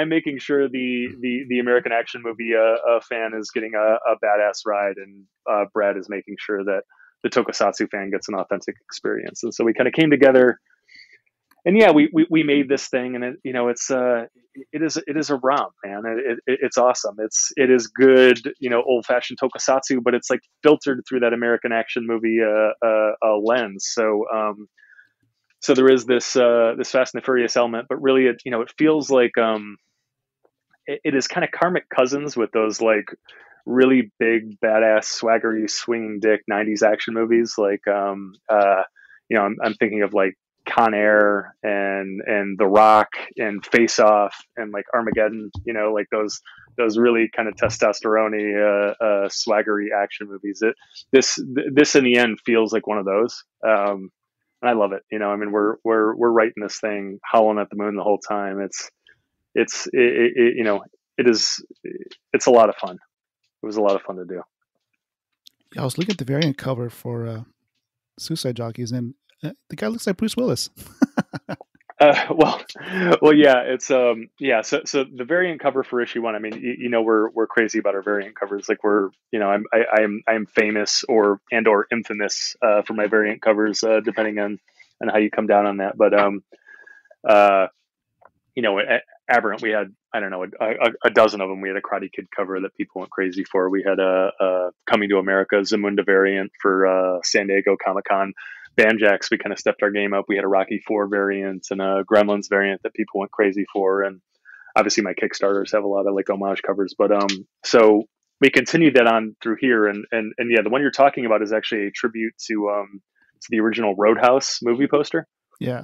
making sure the American action movie fan is getting a badass ride, and Brad is making sure that the Tokusatsu fan gets an authentic experience. And so we kind of came together, and yeah, we made this thing, and it is a romp, man. It's awesome. It is good, old fashioned Tokusatsu, but it's like filtered through that American action movie lens. So there is this Fast and the Furious element, but really it feels like it is kind of karmic cousins with those like really big badass swaggery swinging dick 90s action movies. Like I'm thinking of like Con Air and The Rock and Face Off and like Armageddon, like those really kind of testosterone swaggery action movies. This in the end feels like one of those. And I love it. I mean, we're writing this thing howling at the moon the whole time. It's a lot of fun. It was a lot of fun to do. Yeah, I was looking at the variant cover for Suicide Jockeys, and the guy looks like Bruce Willis. Well, yeah, it's So the variant cover for issue 1. I mean, we're crazy about our variant covers. Like I'm famous or infamous for my variant covers, depending on how you come down on that. But at Aberrant, we had, I don't know, a dozen of them. We had a Karate Kid cover that people went crazy for. We had a Coming to America Zamunda variant for San Diego Comic-Con. Banjax, we kind of stepped our game up. We had a Rocky IV variant and a Gremlins variant that people went crazy for. And obviously my Kickstarters have a lot of like homage covers, but so we continued that on through here. And yeah, the one you're talking about is actually a tribute to the original Roadhouse movie poster. Yeah.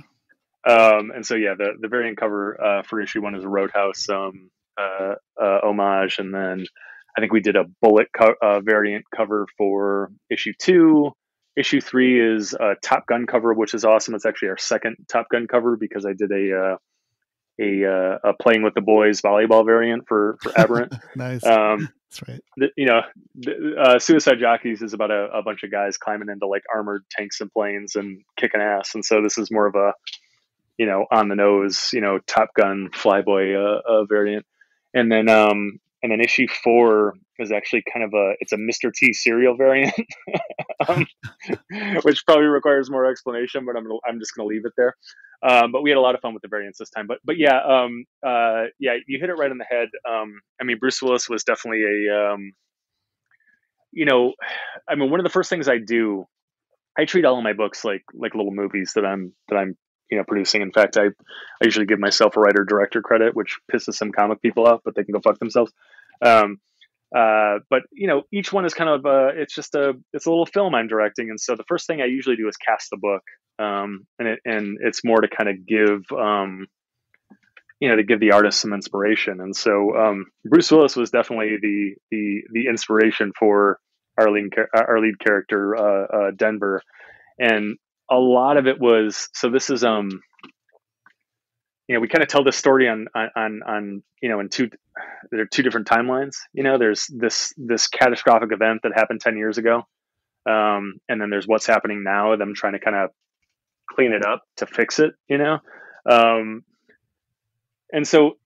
And so yeah, the variant cover for issue 1 is a Roadhouse homage, and then I think we did a Bullet variant cover for issue 2. Issue 3 is a Top Gun cover, which is awesome. It's actually our second Top Gun cover because I did a Playing with the Boys volleyball variant for Aberrant. Nice. That's right. Suicide Jockeys is about a bunch of guys climbing into like armored tanks and planes and kicking ass, and so this is more of a on the nose, Top Gun flyboy variant. And then then issue 4 is actually kind of it's a Mr. T cereal variant, um, which probably requires more explanation, but I'm just gonna leave it there. But we had a lot of fun with the variants this time. But yeah, yeah, you hit it right on the head. I mean, Bruce Willis was definitely I mean, one of the first things I do, I treat all of my books like little movies that I'm producing. In fact, I usually give myself a writer director credit, which pisses some comic people off, but they can go fuck themselves. Um, but each one is kind of it's a little film I'm directing, and so the first thing I usually do is cast the book, and it's more to kind of give to give the artist some inspiration. And so Bruce Willis was definitely the inspiration for our lead character, Denver. And a lot of it was, so this is we kind of tell this story on in there are two different timelines. There's this catastrophic event that happened 10 years ago, and then there's what's happening now, them trying to kind of clean it up to fix it. And so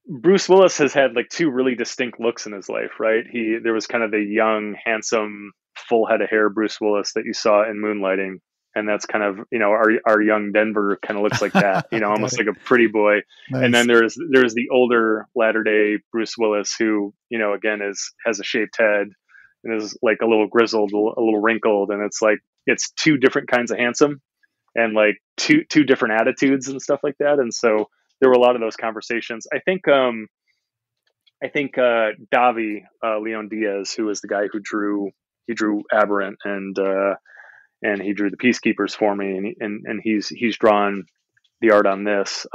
Bruce Willis has had like two really distinct looks in his life, right? There was kind of the young, handsome, full head of hair Bruce Willis that you saw in Moonlighting, and that's kind of our young Denver kind of looks like that, almost like a pretty boy. Nice. And then there's the older latter day Bruce Willis who again has a shaped head and is like a little grizzled, a little wrinkled, and it's two different kinds of handsome and like two different attitudes and stuff like that. And so there were a lot of those conversations. I think Davi Leon Diaz, who is the guy who drew Aberrant and he drew the Peacekeepers for me, and he's drawn the art on this.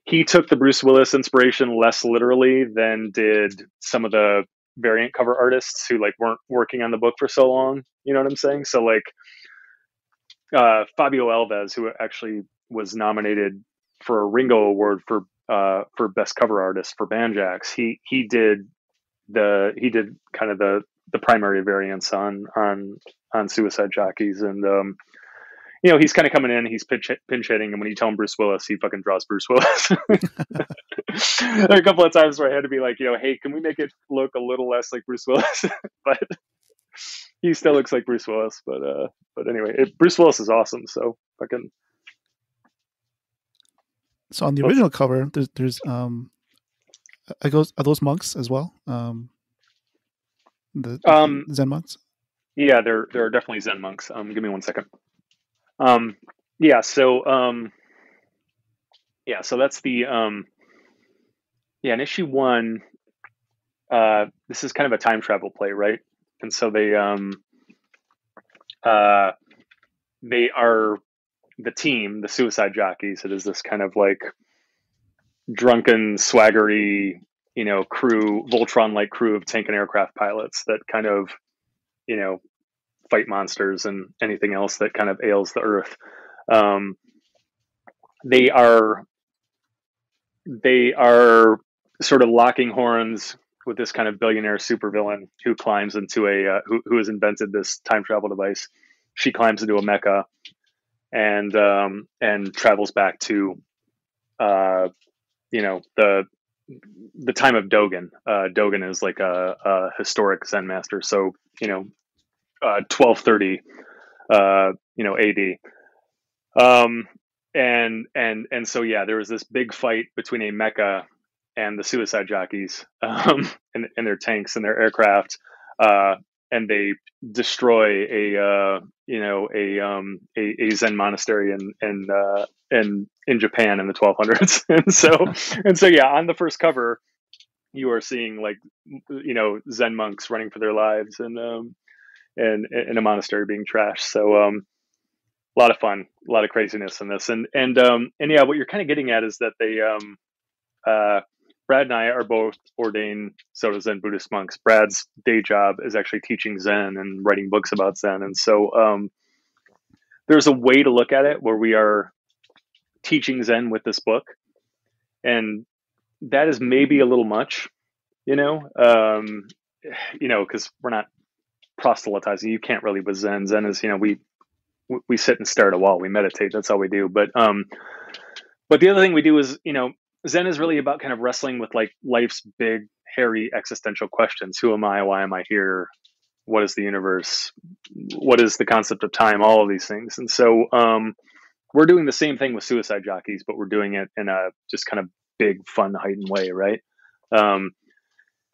He took the Bruce Willis inspiration less literally than did some of the variant cover artists who like weren't working on the book for so long. You know what I'm saying? So like Fabio Alves, who actually was nominated for a Ringo Award for best cover artist for Banjax, he did kind of the primary variants on Suicide Jockeys, and he's kind of coming in, he's pinch hitting, and when you tell him Bruce Willis, he fucking draws Bruce Willis. There are a couple of times where I had to be like, hey, can we make it look a little less like Bruce Willis? But he still looks like Bruce Willis. But anyway, Bruce Willis is awesome. So fucking. So on the original cover, there's are those monks as well? The Zen monks? Yeah, there are definitely Zen monks. Give me 1 second. Yeah, so that's the in issue 1, this is kind of a time travel play, right? And so they are the team, the Suicide Jockeys. It is this kind of like drunken, swaggery, crew, Voltron-like crew of tank and aircraft pilots that kind of, fight monsters and anything else that kind of ails the earth. They are sort of locking horns with this kind of billionaire supervillain who climbs into who has invented this time travel device. She climbs into a mecha and travels back to the time of Dogen. Dogen is like a historic Zen master, so 1230 AD. And so there was this big fight between a mecha and the Suicide Jockeys, and their tanks and their aircraft, and they destroy a Zen monastery in Japan in the 1200s. and so on the first cover, you are seeing like Zen monks running for their lives and a monastery being trashed. So a lot of fun, a lot of craziness in this, and what you're kind of getting at is that they Brad and I are both ordained Soto Zen Buddhist monks. Brad's day job is actually teaching Zen and writing books about Zen. And so there's a way to look at it where we are teaching Zen with this book. And that is maybe a little much, because we're not proselytizing. You can't really with Zen. Zen is, we sit and stare at a wall. We meditate. That's all we do. But the other thing we do is, Zen is really about kind of wrestling with like life's big hairy existential questions. Who am I? Why am I here? What is the universe? What is the concept of time? All of these things. And so we're doing the same thing with Suicide Jockeys, but we're doing it in a just kind of big, fun, heightened way, right? And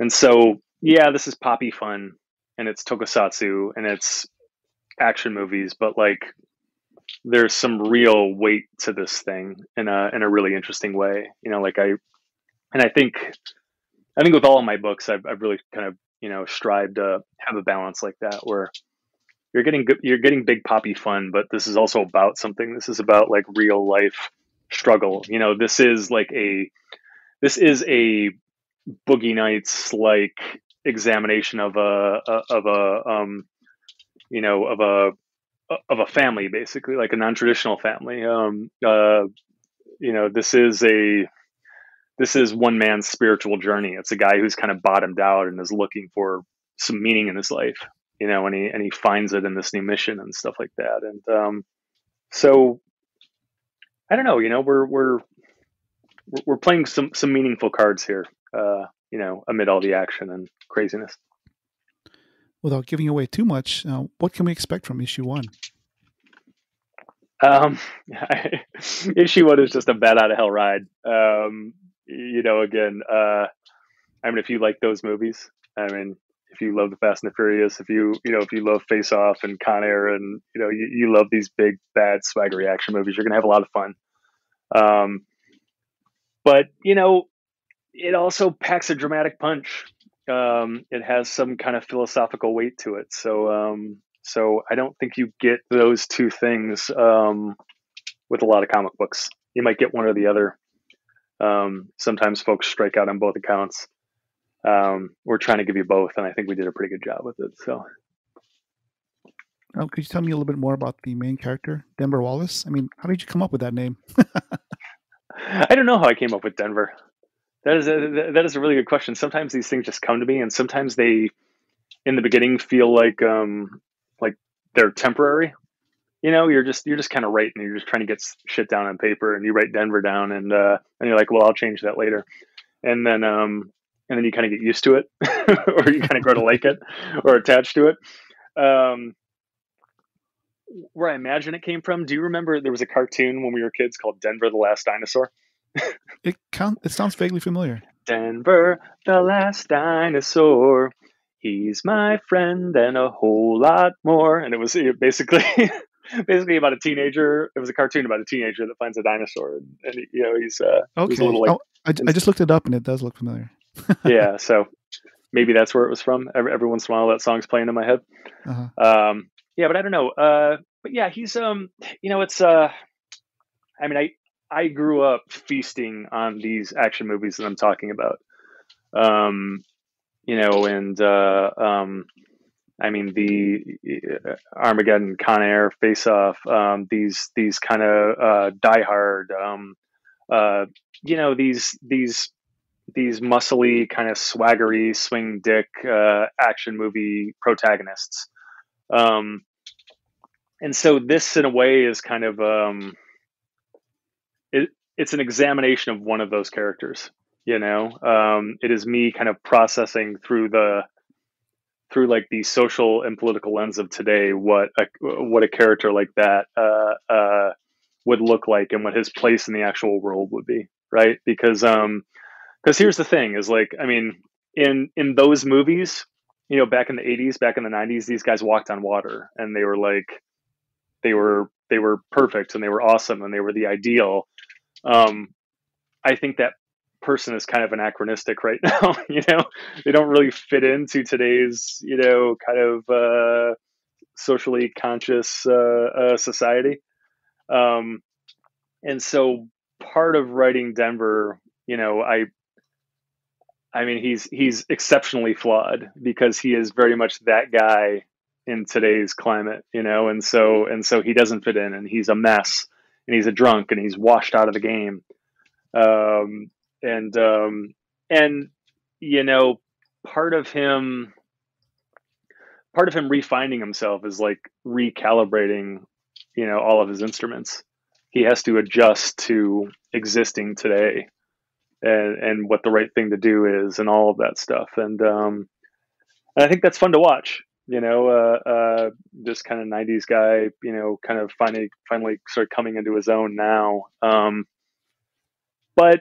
so, yeah, this is poppy fun, and it's tokusatsu, and it's action movies, but like there's some real weight to this thing in a really interesting way. Like I think with all of my books, I've really kind of strived to have a balance like that, where you're getting big poppy fun, but this is also about something. This is about like real life struggle. This is a Boogie Nights like examination of a family, basically, like a non-traditional family. This is one man's spiritual journey. It's a guy who's kind of bottomed out and is looking for some meaning in his life, and he finds it in this new mission and stuff like that. And so I don't know, we're playing some meaningful cards here, amid all the action and craziness. Without giving away too much, what can we expect from issue 1? Issue 1 is just a bat out of hell ride. Again, if you like those movies, if you love the Fast and the Furious, if you love Face Off and Con Air, and you love these big, bad, swaggery action movies, you're gonna have a lot of fun. But it also packs a dramatic punch. It has some kind of philosophical weight to it. So I don't think you get those two things with a lot of comic books. You might get one or the other. Sometimes folks strike out on both accounts. We're trying to give you both, and I think we did a pretty good job with it. So, could you tell me a little bit more about the main character, Denver Wallace? How did you come up with that name? I don't know how I came up with Denver. That is a really good question. Sometimes these things just come to me, and sometimes they, in the beginning, feel like they're temporary. You're just kind of writing. You're just trying to get shit down on paper, and you write Denver down, and you're like, well, I'll change that later, and then you kind of get used to it, or you kind of grow to like it, or attach to it. Where I imagine it came from. Do you remember there was a cartoon when we were kids called Denver the Last Dinosaur? It sounds vaguely familiar. Denver the Last Dinosaur. He's my friend and a whole lot more. And it was basically about a teenager. It was a cartoon about a teenager that finds a dinosaur, and he's okay. He's a little like. I just looked it up, and it does look familiar. Yeah, so maybe that's where it was from. Every once in a while, that song's playing in my head. Uh-huh. Yeah, but I don't know. But yeah, he's it's I grew up feasting on these action movies that I'm talking about. The Armageddon, Con Air, Face Off, these kind of Die Hard, these muscly kind of swaggery swing dick action movie protagonists. And so this, in a way, is kind of it's an examination of one of those characters. It is me kind of processing through like the social and political lens of today what a character like that would look like, and what his place in the actual world would be, right? Because here's the thing: is like, in those movies, back in the 80s, back in the 90s, these guys walked on water, and they were like, they were perfect, and they were awesome, and they were the ideal. I think that person is kind of anachronistic right now. They don't really fit into today's kind of socially conscious society. And so part of writing Denver, he's exceptionally flawed, because he is very much that guy in today's climate, and so he doesn't fit in, and he's a mess, and he's a drunk, and he's washed out of the game. Part of him refining himself is like recalibrating, all of his instruments. He has to adjust to existing today. and what the right thing to do is and all of that stuff. And I think that's fun to watch. This kind of '90s guy, kind of finally sort of coming into his own now. But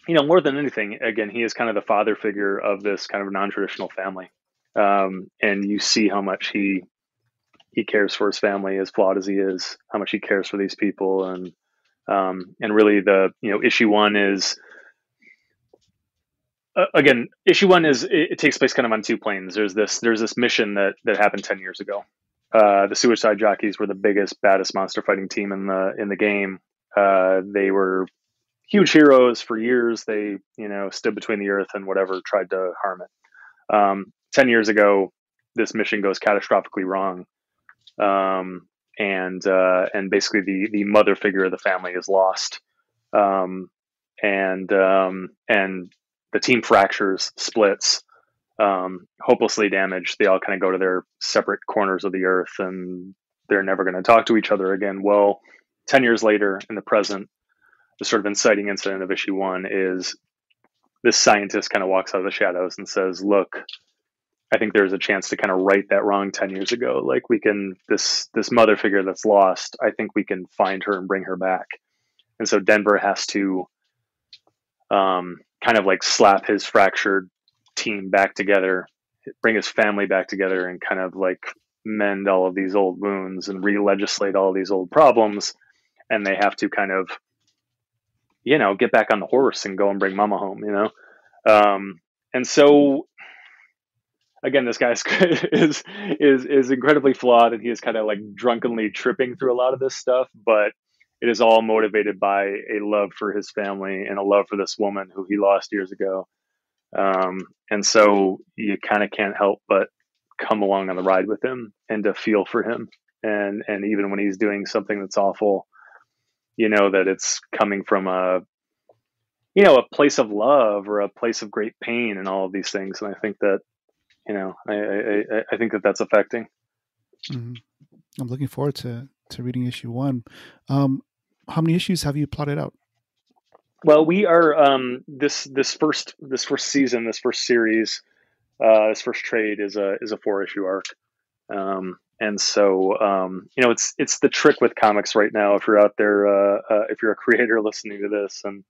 more than anything, again, he is kind of the father figure of this kind of non-traditional family, and you see how much he cares for his family, as flawed as he is, how much he cares for these people, and really the issue one is. Again, issue one is it takes place kind of on two planes. There's this mission that happened 10 years ago. The Suicide Jockeys were the biggest, baddest monster fighting team in the game. They were huge heroes for years. They stood between the earth and whatever tried to harm it. 10 years ago, this mission goes catastrophically wrong, and basically the mother figure of the family is lost, and the team fractures, splits, hopelessly damaged. They all kind of go to their separate corners of the earth, and they're never going to talk to each other again. Well, 10 years later, in the present, the sort of inciting incident of issue one is this scientist kind of walks out of the shadows and says, look, I think there's a chance to kind of right that wrong 10 years ago. Like we can, this mother figure that's lost, I think we can find her and bring her back. And so Denver has to kind of like slap his fractured team back together, bring his family back together, and kind of like mend all of these old wounds and re-legislate all of these old problems. And they have to kind of, get back on the horse and go and bring mama home, and so again, this guy is incredibly flawed, and he is kind of like drunkenly tripping through a lot of this stuff, but it is all motivated by a love for his family and a love for this woman who he lost years ago. And so you kind of can't help but come along on the ride with him and to feel for him. And even when he's doing something that's awful, that it's coming from a place of love or a place of great pain and all of these things. And I think that, I think that that's affecting. Mm-hmm. I'm looking forward to reading issue one. How many issues have you plotted out? Well, we are this first season, this first series, this first trade is a 4-issue arc, and so it's the trick with comics right now. If you're out there, if you're a creator listening to this and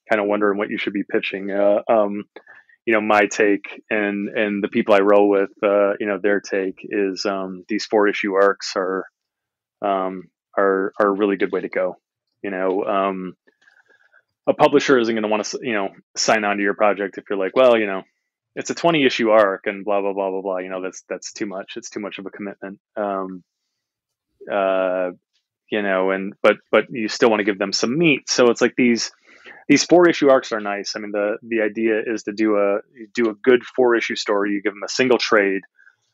kind of wondering what you should be pitching, my take and the people I roll with, their take is these 4-issue arcs are a really good way to go. A publisher isn't going to want to, sign on to your project if you're like, well, it's a 20-issue arc and blah, blah, blah, blah, blah. That's too much. It's too much of a commitment. But you still want to give them some meat. So it's like these 4-issue arcs are nice. I mean, the idea is to do a good 4-issue story. You give them a single trade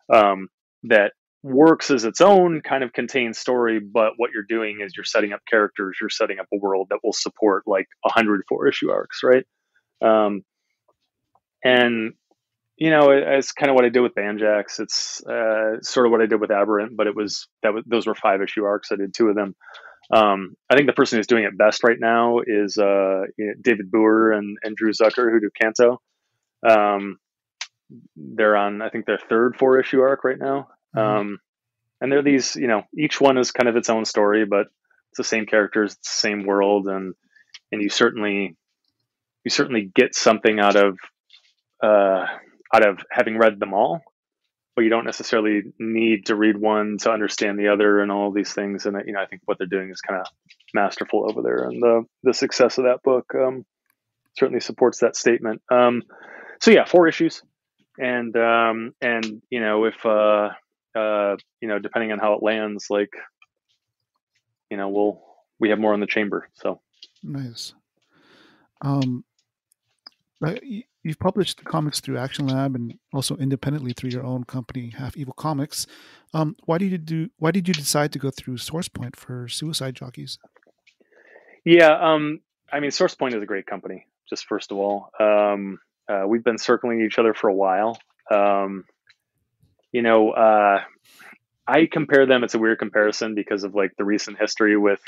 that works as its own kind of contained story, but what you're doing is you're setting up characters, you're setting up a world that will support like 100 4-issue arcs, right? And it's kind of what I did with Banjax. It's sort of what I did with Aberrant, but those were 5-issue arcs. I did 2 of them. I think the person who's doing it best right now is David Boer and Drew Zucker, who do Kanto. They're on, I think, their 3rd 4-issue arc right now. And they're these, each one is kind of its own story, but it's the same characters, it's the same world, and you certainly get something out of having read them all, but you don't necessarily need to read one to understand the other and all of these things. And I think what they're doing is kind of masterful over there, and the success of that book certainly supports that statement. So yeah, 4 issues, and if depending on how it lands, like, we have more in the chamber. So nice. You've published the comics through Action Lab and also independently through your own company, Half Evil Comics. Why did you decide to go through SourcePoint for Suicide Jockeys? Yeah, I mean, SourcePoint is a great company. Just first of all, we've been circling each other for a while. I compare them. It's a weird comparison because of like the recent history with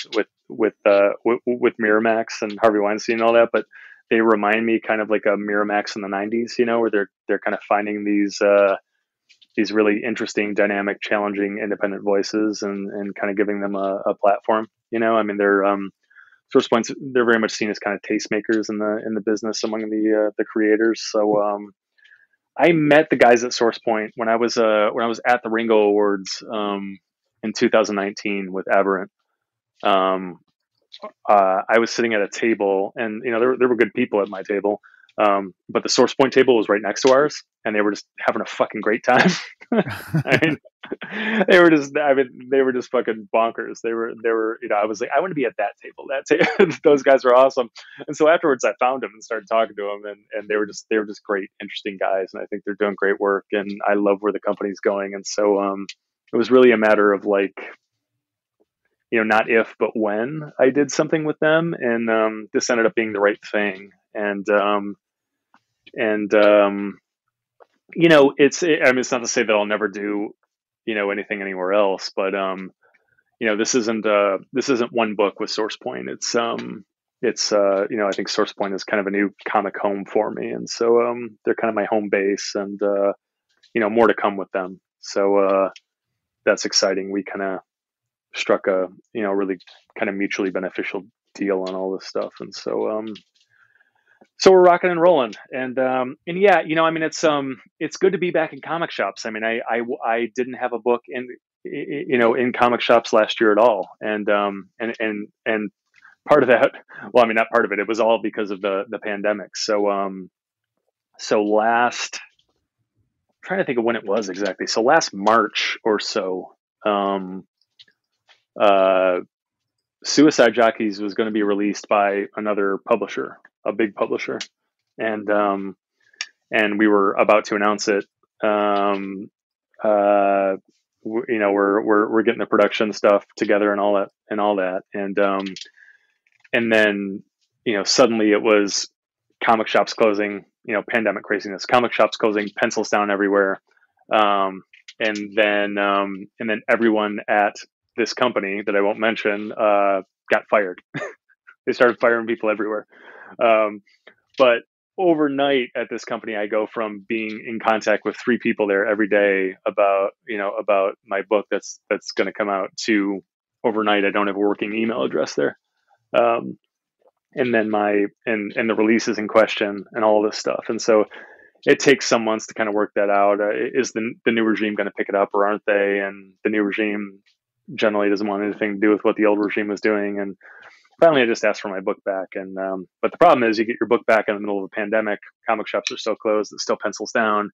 Miramax and Harvey Weinstein and all that. But they remind me kind of like a Miramax in the 90s, where they're kind of finding these really interesting, dynamic, challenging, independent voices and kind of giving them a platform. I mean, they're Source Point's, they're very much seen as kind of tastemakers in the business among the creators. So I met the guys at Source Point when I was at the Ringo Awards in 2019 with Aberrant. I was sitting at a table, and there were good people at my table, but the Source Point table was right next to ours, and they were just having a fucking great time. I mean, they were just fucking bonkers. They were. I was like, I want to be at that table. Those guys were awesome. And so afterwards, I found them and started talking to them, and they were just great, interesting guys, and I think they're doing great work, and I love where the company's going. And so it was really a matter of like, not if, but when I did something with them, and this ended up being the right thing. And it's not to say that I'll never do, anything anywhere else, but this isn't one book with Source Point. I think Source Point is kind of a new comic home for me, and so they're kind of my home base, and more to come with them. So that's exciting. We kind of struck a really kind of mutually beneficial deal on all this stuff, and so we're rocking and rolling, and yeah, I mean, it's good to be back in comic shops. I mean, I didn't have a book in comic shops last year at all, and part of that, well, I mean, not part of it, it was all because of the pandemic. So last, I'm trying to think of when it was exactly. So last March or so, Suicide Jockeys was going to be released by another publisher, a big publisher, and we were about to announce it. We're getting the production stuff together and all that, and then suddenly it was comic shops closing, pandemic craziness, comic shops closing, pencils down everywhere, and then everyone at this company that I won't mention got fired. They started firing people everywhere. But overnight at this company, I go from being in contact with 3 people there every day about my book that's going to come out, to overnight I don't have a working email address there. And then and the release is in question and all this stuff. And so it takes some months to kind of work that out. Is the new regime going to pick it up, or aren't they? And the new regime generally doesn't want anything to do with what the old regime was doing. And finally, I just asked for my book back. And but the problem is, you get your book back in the middle of a pandemic. Comic shops are still closed. It's still pencils down,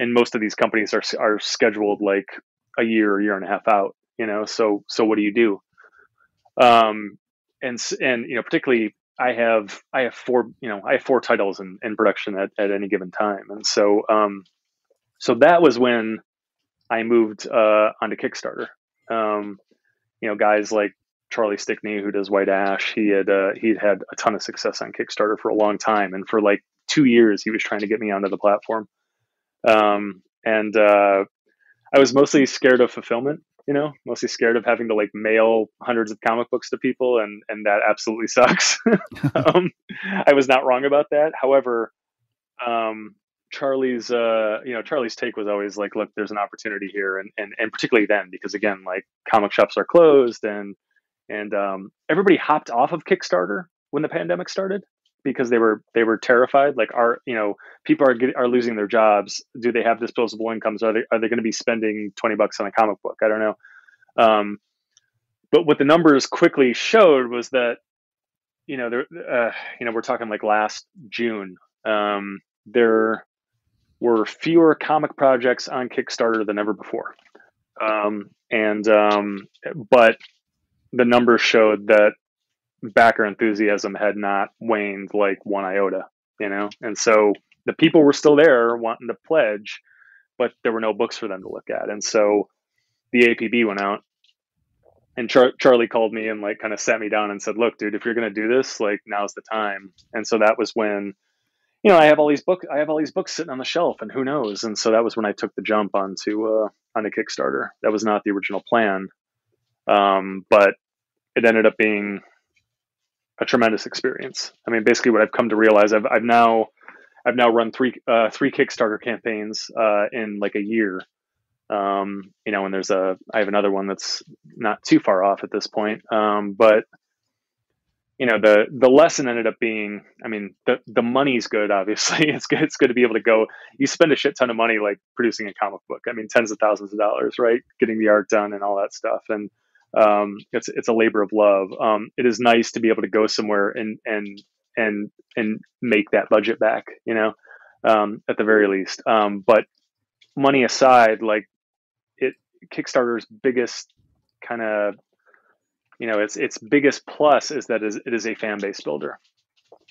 and most of these companies are scheduled like a year and a half out. So what do you do? And particularly, I have 4 titles in production at any given time, and so that was when I moved onto Kickstarter. Guys like Charlie Stickney, who does White Ash, he'd had a ton of success on Kickstarter for a long time, and for like 2 years he was trying to get me onto the platform. And I was mostly scared of fulfillment, mostly scared of having to like mail hundreds of comic books to people, and that absolutely sucks. I was not wrong about that. However, Charlie's take was always like, look, there's an opportunity here, and particularly then, because again, like, comic shops are closed, and everybody hopped off of Kickstarter when the pandemic started, because they were terrified. Like, people are losing their jobs. Do they have disposable incomes? Are they going to be spending $20 on a comic book? I don't know. But what the numbers quickly showed was that, we're talking like last June, there were fewer comic projects on Kickstarter than ever before. But the numbers showed that backer enthusiasm had not waned like one iota, and so the people were still there wanting to pledge, but there were no books for them to look at. And so the APB went out, and Charlie called me and like kind of sat me down and said, look, dude, if you're going to do this, like, now's the time. And so that was when, I have all these books sitting on the shelf, and who knows? And so that was when I took the jump onto Kickstarter. That was not the original plan. But it ended up being a tremendous experience. I mean, basically what I've come to realize, I've now run three Kickstarter campaigns in like a year. You know, and I have another one that's not too far off at this point. But you know, the lesson ended up being, I mean, the money's good, obviously. It's good. It's good to be able to go, you spend a shit ton of money, like producing a comic book. I mean, tens of thousands of dollars, right? Getting the art done and all that stuff. And, it's a labor of love. It is nice to be able to go somewhere and make that budget back, you know, at the very least. But money aside, like Kickstarter's biggest kind of, you know, its biggest plus is that it is a fan base builder.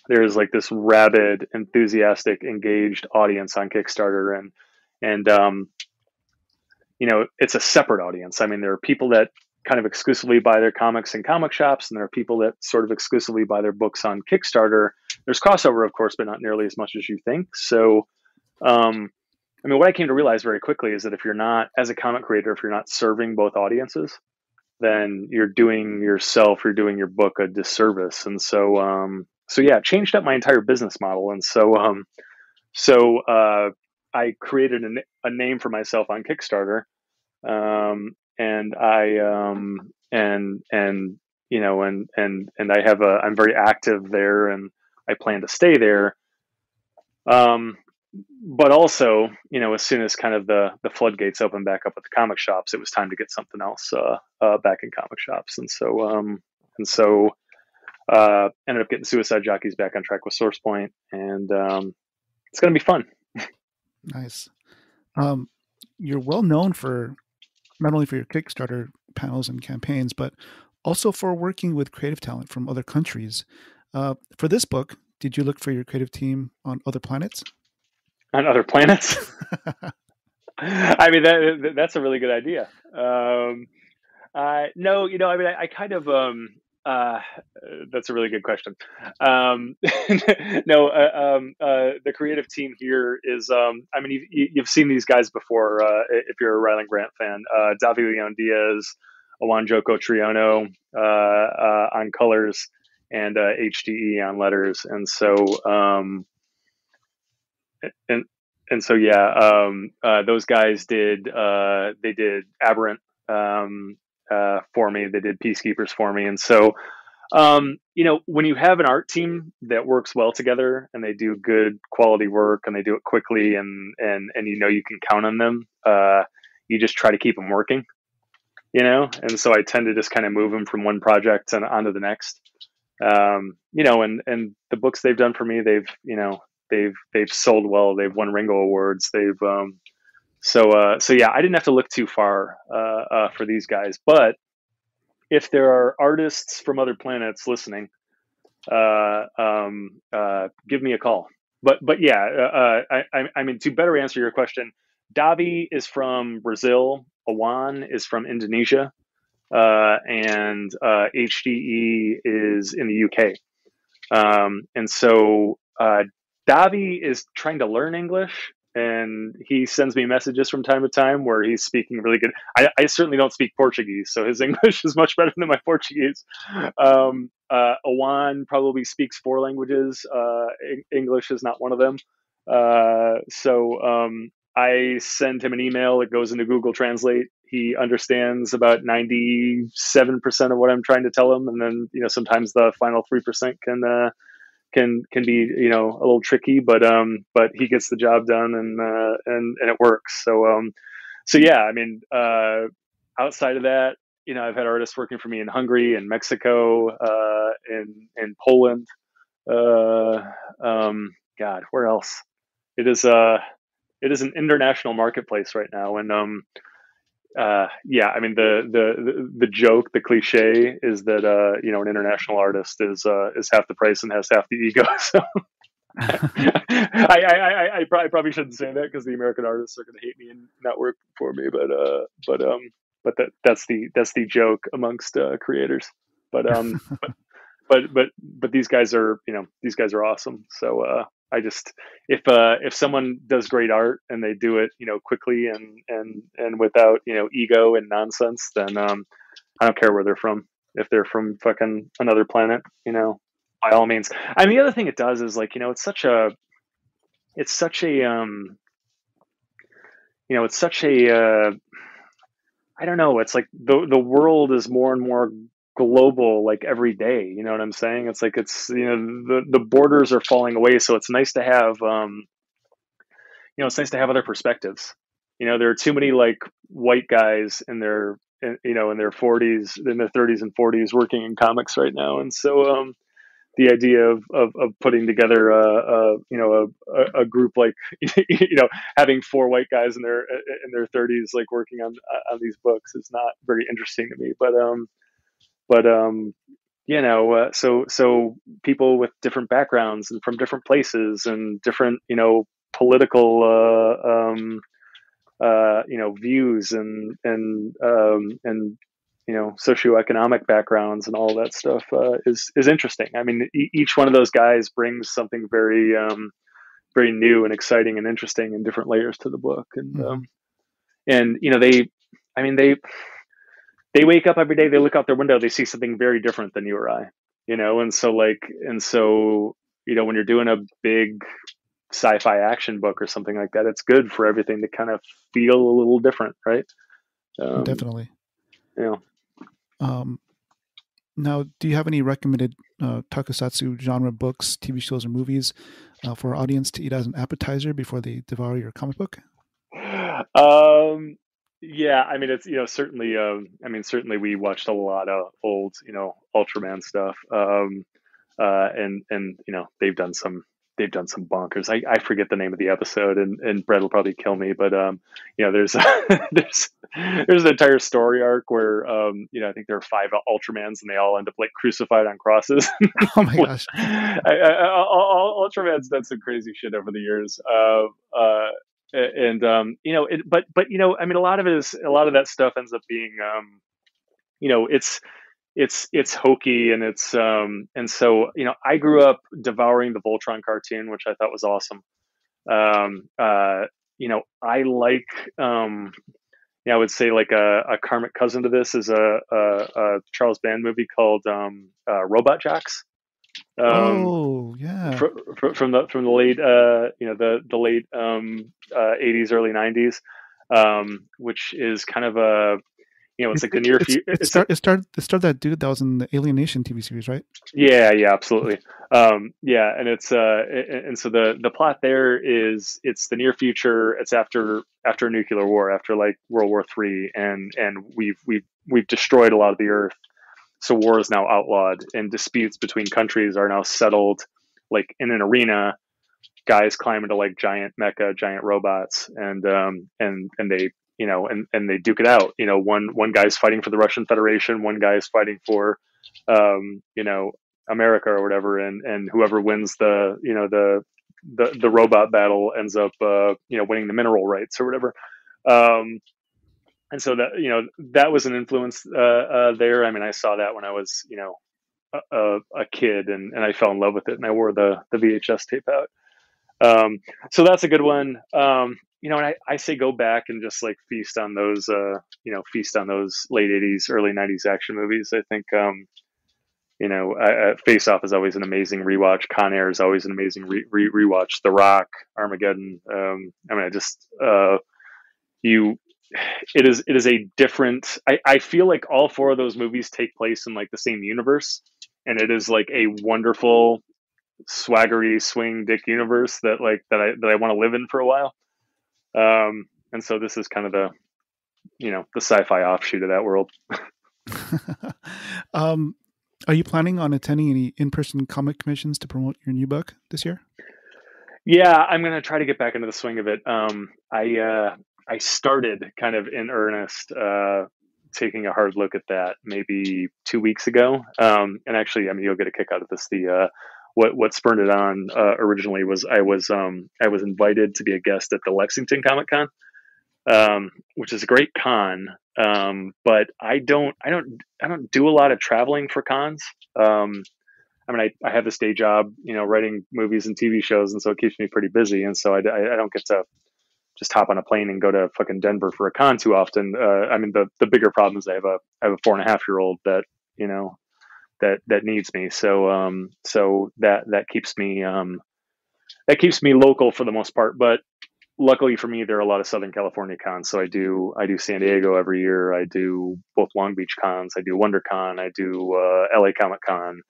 There is like this rabid, enthusiastic, engaged audience on Kickstarter, and you know, it's a separate audience. I mean, there are people that kind of exclusively buy their comics in comic shops, and there are people that sort of exclusively buy their books on Kickstarter. There's crossover, of course, but not nearly as much as you think. So, I mean, what I came to realize very quickly is that if you're not, as a comic creator, if you're not serving both audiences, then you're doing your book a disservice. And so, so yeah, it changed up my entire business model. And so, I created a name for myself on Kickstarter. And you know, and I'm very active there, and I plan to stay there. But also, you know, as soon as kind of the floodgates opened back up at the comic shops, it was time to get something else back in comic shops. And so ended up getting Suicide Jockeys back on track with Source Point, and it's going to be fun. Nice. You're well known for not only for your Kickstarter panels and campaigns, but also for working with creative talent from other countries. For this book, did you look for your creative team on other planets? On other planets? I mean, that's a really good idea. No, you know, I mean, I kind of, that's a really good question. No, the creative team here is, I mean, you've seen these guys before, if you're a Rylend Grant fan, Davi Leon Diaz, Awan Joko Triono, on colors, and HDE on letters. And so, and so, yeah, those guys did Aberrant for me. They did Peacekeepers for me. And so, you know, when you have an art team that works well together and they do good quality work and they do it quickly and you know, you can count on them, you just try to keep them working, you know? And so I tend to just kind of move them from one project and onto the next. You know, and the books they've done for me, they've sold well. They've won Ringo Awards. So yeah, I didn't have to look too far for these guys. But if there are artists from other planets listening, give me a call. But yeah, I mean, to better answer your question, Davi is from Brazil. Awan is from Indonesia. And HDE is in the UK. And so Davi is trying to learn English, and he sends me messages from time to time where he's speaking really good. I certainly don't speak Portuguese, so his English is much better than my Portuguese. Awan probably speaks 4 languages. English is not one of them. So I send him an email. It goes into Google Translate. He understands about 97% of what I'm trying to tell him, and then, you know, sometimes the final 3% can be, you know, a little tricky, but he gets the job done, and it works. So yeah, I mean, outside of that, you know, I've had artists working for me in Hungary and Mexico, in Poland. God, where else? It is an international marketplace right now, and yeah, I mean, the joke, the cliche is that you know, an international artist is half the price and has half the ego. So I probably shouldn't say that, because the American artists are going to hate me and not work for me. But that's the joke amongst creators. But these guys are, you know, these guys are awesome. So I just, if someone does great art and they do it, you know, quickly and without, you know, ego and nonsense, then I don't care where they're from. If they're from fucking another planet, you know, by all means. I mean, the other thing it does is like, it's such a, it's such a, I don't know. It's like the world is more and more global, like every day. You know what I'm saying? It's like the borders are falling away. So it's nice to have it's nice to have other perspectives. There are too many like white guys in their 40s, in their 30s and 40s, working in comics right now, and so the idea of putting together a group like having four white guys in their 30s like working on these books is not very interesting to me, but so people with different backgrounds and from different places and different political views and socioeconomic backgrounds and all that stuff is interesting. I mean, each one of those guys brings something very very new and exciting and interesting and different layers to the book. And they wake up every day, they look out their window, they see something very different than you or I, and so when you're doing a big sci-fi action book or something like that, it's good for everything to kind of feel a little different, right? Definitely. Yeah. Now, do you have any recommended Tokusatsu genre books, TV shows, or movies for our audience to eat as an appetizer before they devour your comic book? Yeah, I mean, it's certainly we watched a lot of old Ultraman stuff, and they've done some bonkers. I forget the name of the episode, and Brett will probably kill me, but there's there's an entire story arc where I think there are 5 Ultramans and they all end up like crucified on crosses. Oh my gosh! Ultraman's done some crazy shit over the years. I mean, a lot of that stuff ends up being it's hokey, and it's and so I grew up devouring the Voltron cartoon, which I thought was awesome. I like I would say like a karmic cousin to this is a Charles Band movie called Robot Jocks. Oh yeah, From the late the late 80s, early 90s, which is kind of a it's like the near future. It started that dude that was in the Alienation TV series, right? Yeah, absolutely. And it's and so the plot there is it's the near future. It's after a nuclear war, after like World War III, and we've destroyed a lot of the Earth. So war is now outlawed, and disputes between countries are now settled, like in an arena. Guys climb into like giant robots, and they and they duke it out. One guy's fighting for the Russian Federation, one guy's fighting for America or whatever, and whoever wins the robot battle ends up winning the mineral rights or whatever. And so that was an influence there. I mean, I saw that when I was a kid, and I fell in love with it, and I wore the VHS tape out. So that's a good one. And I say go back and just like feast on those late 80s, early 90s action movies. I think Face Off is always an amazing rewatch. Con Air is always an amazing rewatch. The Rock, Armageddon. It is a different. I feel like all 4 of those movies take place in like the same universe, and it is like a wonderful, swaggery swing dick universe that I want to live in for a while. And so this is kind of the sci-fi offshoot of that world. Are you planning on attending any in-person comic commissions to promote your new book this year? Yeah, I'm going to try to get back into the swing of it. I started kind of in earnest, taking a hard look at that maybe 2 weeks ago. And actually, I mean, you'll get a kick out of this. What spurred it on originally was I was invited to be a guest at the Lexington Comic Con, which is a great con. But I don't do a lot of traveling for cons. I mean, I have this day job, writing movies and TV shows, and so it keeps me pretty busy. And so I don't get to just hop on a plane and go to fucking Denver for a con too often. I mean, the bigger problem is I have a 4.5-year-old that that needs me. So that keeps me local for the most part. But luckily for me, there are a lot of Southern California cons. So I do San Diego every year. I do both Long Beach cons. I do WonderCon. I do LA Comic Con.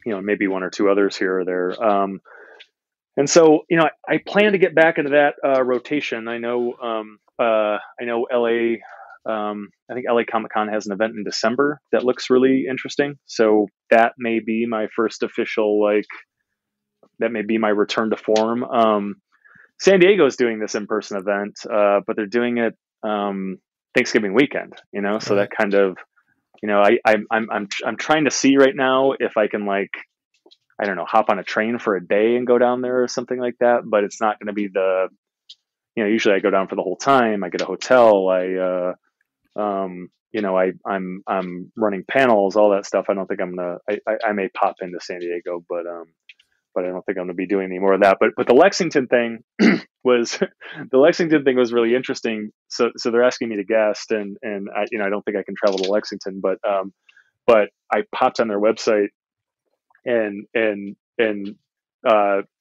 Maybe one or two others here or there. And so, I plan to get back into that rotation. I know LA. I think LA Comic Con has an event in December that looks really interesting. So that may be my first official, that may be my return to form. San Diego is doing this in-person event, but they're doing it Thanksgiving weekend. So that kind of, I'm trying to see right now if I can I don't know, hop on a train for a day and go down there or something like that. But it's not going to be usually I go down for the whole time. I get a hotel. I'm running panels, all that stuff. I don't think I'm gonna. I may pop into San Diego, but I don't think I'm gonna be doing any more of that. But the Lexington thing was really interesting. So they're asking me to guest, and I don't think I can travel to Lexington, but I popped on their website, and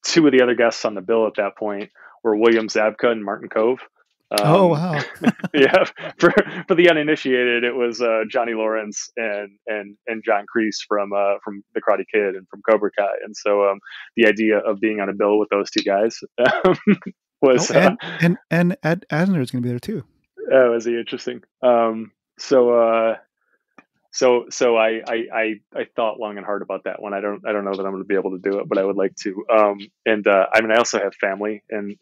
two of the other guests on the bill at that point were William Zabka and Martin Cove. Oh wow! Yeah, for the uninitiated, it was Johnny Lawrence and John Kreese from The Karate Kid and from Cobra Kai, and so the idea of being on a bill with those two guys was and Ed Asner is going to be there too. Oh, is he interesting? So I thought long and hard about that one. I don't know that I'm going to be able to do it, but I would like to. I also have family in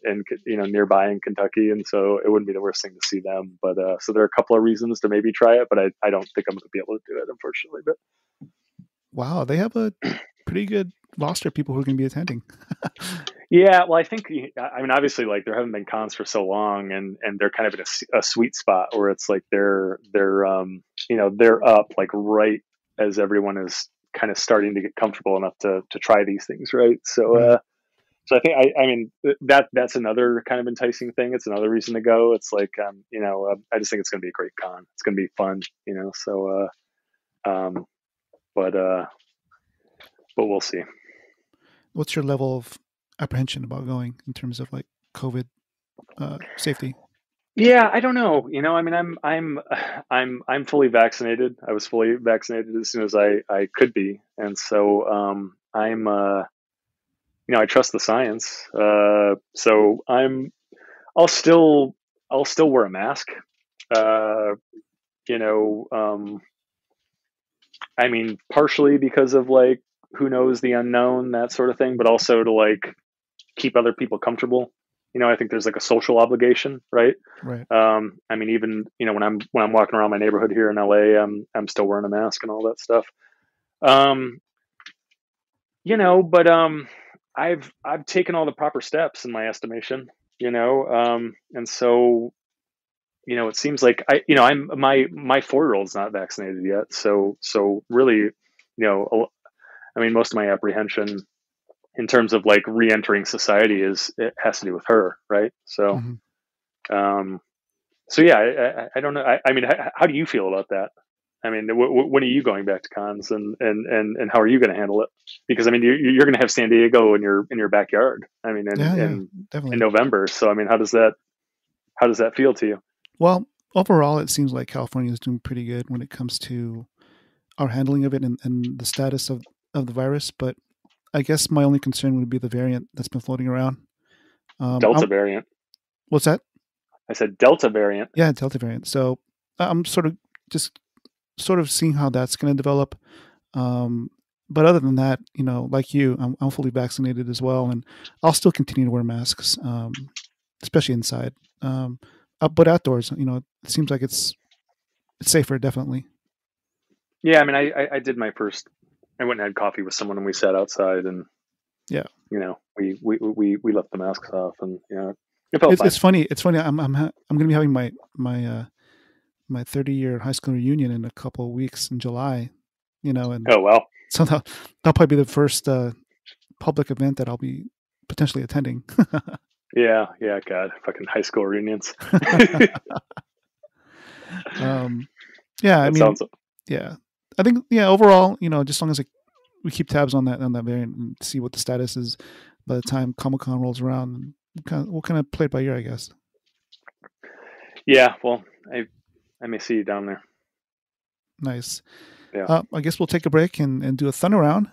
nearby in Kentucky, and so it wouldn't be the worst thing to see them. But so there are a couple of reasons to maybe try it, but I don't think I'm going to be able to do it, unfortunately. But wow, they have a pretty good roster of people who are going to be attending. Yeah, well, I think, obviously, there haven't been cons for so long, and they're kind of in a sweet spot where it's they're up right as everyone is kind of starting to get comfortable enough to try these things, right? So, so I think that's another kind of enticing thing. It's another reason to go. It's I just think it's going to be a great con. It's going to be fun, So, but we'll see. What's your level of apprehension about going in terms of COVID safety? Yeah, I don't know. I'm fully vaccinated. I was fully vaccinated as soon as I could be, and so I trust the science. So I'll still wear a mask. Partially because of who knows, the unknown, that sort of thing, but also to keep other people comfortable. I think there's a social obligation, right? Right. Even when I'm walking around my neighborhood here in LA, I'm still wearing a mask and all that stuff. But I've taken all the proper steps in my estimation, and so it seems like I'm my 4-year-old's not vaccinated yet, so really, most of my apprehension in terms of re-entering society it has to do with her, right? So, so yeah, I don't know. How do you feel about that? When are you going back to cons, and how are you going to handle it? Because you're going to have San Diego in your backyard. In November. So how does that feel to you? Well, overall, it seems like California is doing pretty good when it comes to our handling of it and the status of the virus, but I guess my only concern would be the variant that's been floating around. Delta variant. What's that? I said Delta variant. Yeah, Delta variant. So I'm sort of seeing how that's going to develop. But other than that, like you, I'm fully vaccinated as well, and I'll still continue to wear masks, especially inside. But outdoors, it seems like it's safer, definitely. Yeah, I did my first. I went and had coffee with someone, and we sat outside, and yeah, we left the masks off, and it's funny. It's funny. I'm going to be having my 30-year high school reunion in a couple of weeks in July. And oh wow, so that'll probably be the first public event that I'll be potentially attending. Yeah, God, fucking high school reunions. Yeah, yeah. I think overall, just as long as we keep tabs on that variant and see what the status is by the time Comic-Con rolls around. We'll kind of play it by ear, I guess. Yeah, well, I may see you down there. Nice. Yeah. I guess we'll take a break and do a thunder round,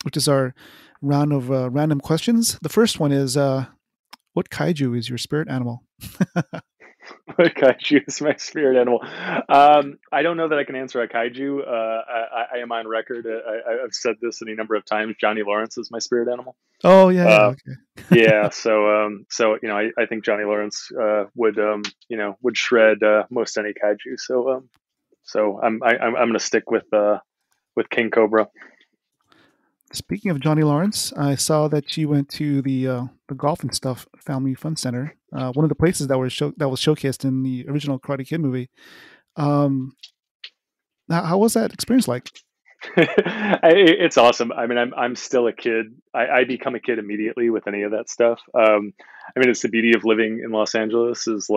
which is our round of random questions. The first one is, what kaiju is your spirit animal? What kaiju is my spirit animal? I don't know that I can answer a kaiju. I am on record. I've said this any number of times. Johnny Lawrence is my spirit animal. Oh yeah, okay. Yeah. So I think Johnny Lawrence would shred most any kaiju. So I'm going to stick with King Cobra. Speaking of Johnny Lawrence, I saw that you went to the Golf and Stuff Family Fun Center, one of the places that was showcased in the original Karate Kid movie. How was that experience like? It's awesome. I mean, I'm still a kid. I become a kid immediately with any of that stuff. I mean, it's the beauty of living in Los Angeles is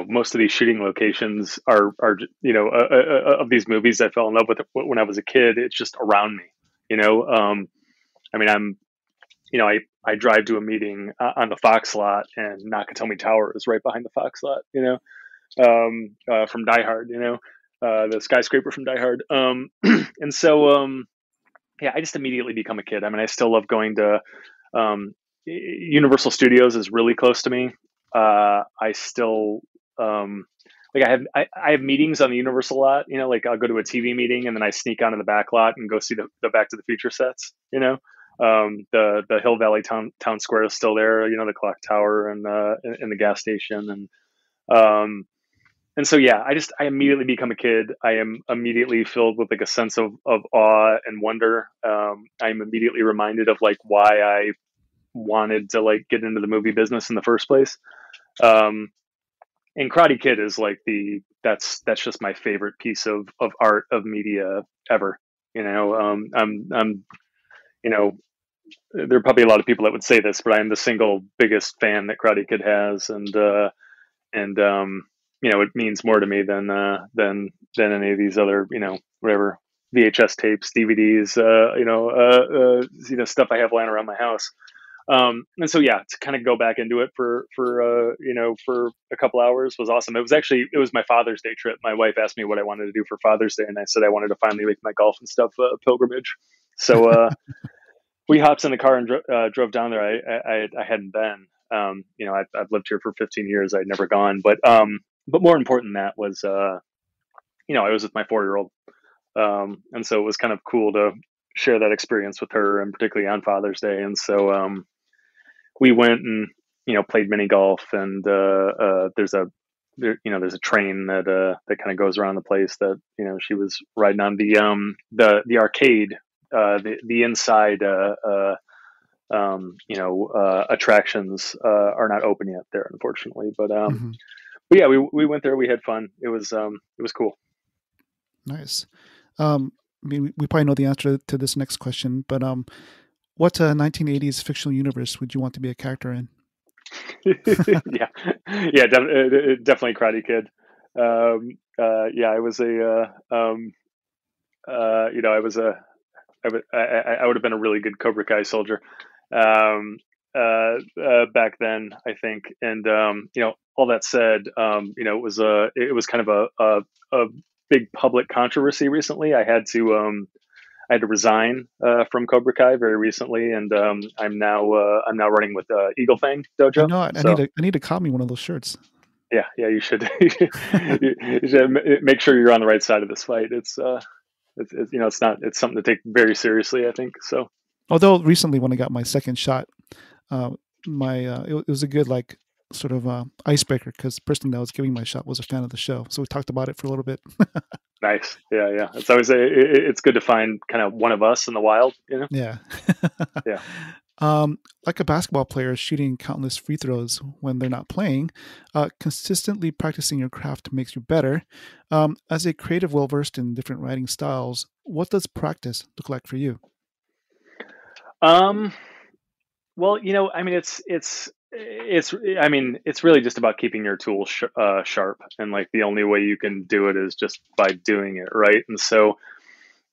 most of these shooting locations are of these movies I fell in love with when I was a kid. It's just around me, I mean, I drive to a meeting on the Fox lot, and Nakatomi Tower is right behind the Fox lot, from Die Hard, the skyscraper from Die Hard. And so, yeah, I just immediately become a kid. I mean, I still love going to Universal Studios is really close to me. I still I have meetings on the Universal lot, like I'll go to a TV meeting and then I sneak onto the back lot and go see the Back to the Future sets, the Hill Valley Town Square is still there, the clock tower and the gas station. And so, yeah, I immediately become a kid. I am immediately filled with like a sense of awe and wonder. I'm immediately reminded of like why I wanted to like get into the movie business in the first place. And Karate Kid is like that's just my favorite piece of art, of media ever. I'm there are probably a lot of people that would say this, but I'm the single biggest fan that Karate Kid has, and it means more to me than any of these other whatever VHS tapes, DVDs, stuff I have lying around my house. And so, yeah, to kind of go back into it for a couple hours was awesome. It was my Father's Day trip. My wife asked me what I wanted to do for Father's Day, and I said I wanted to finally make my Golf and Stuff pilgrimage. So we hopped in the car and drove down there. I hadn't been. I've lived here for 15 years. I'd never gone, but more important than that was, I was with my 4-year-old, and so it was kind of cool to share that experience with her, and particularly on Father's Day. And so we went and played mini golf, and there's a train that kind of goes around the place that she was riding on. The arcade, the inside attractions are not open yet there, unfortunately. But but yeah, we went there. We had fun. It was cool. Nice. I mean, we probably know the answer to this next question, but what 1980s fictional universe would you want to be a character in? yeah, definitely Karate Kid. I was I would have been a really good Cobra Kai soldier back then, I think. And all that said, it was kind of a big public controversy recently. I had to resign from Cobra Kai very recently, and I'm now running with Eagle Fang Dojo. I know. I need to copy me one of those shirts. Yeah, you should. You should make sure you're on the right side of this fight. It's something to take very seriously, I think. So, although recently when I got my second shot, it was a good sort of icebreaker, because the person that was giving my shot was a fan of the show, so we talked about it for a little bit. Nice. Yeah. It's always it's good to find kind of one of us in the wild, Yeah. Yeah. Like a basketball player shooting countless free throws when they're not playing, consistently practicing your craft makes you better. As a creative well-versed in different writing styles, what does practice look like for you? Well, I mean, it's I mean, it's really just about keeping your tools sharp, and like the only way you can do it is just by doing it, right? And so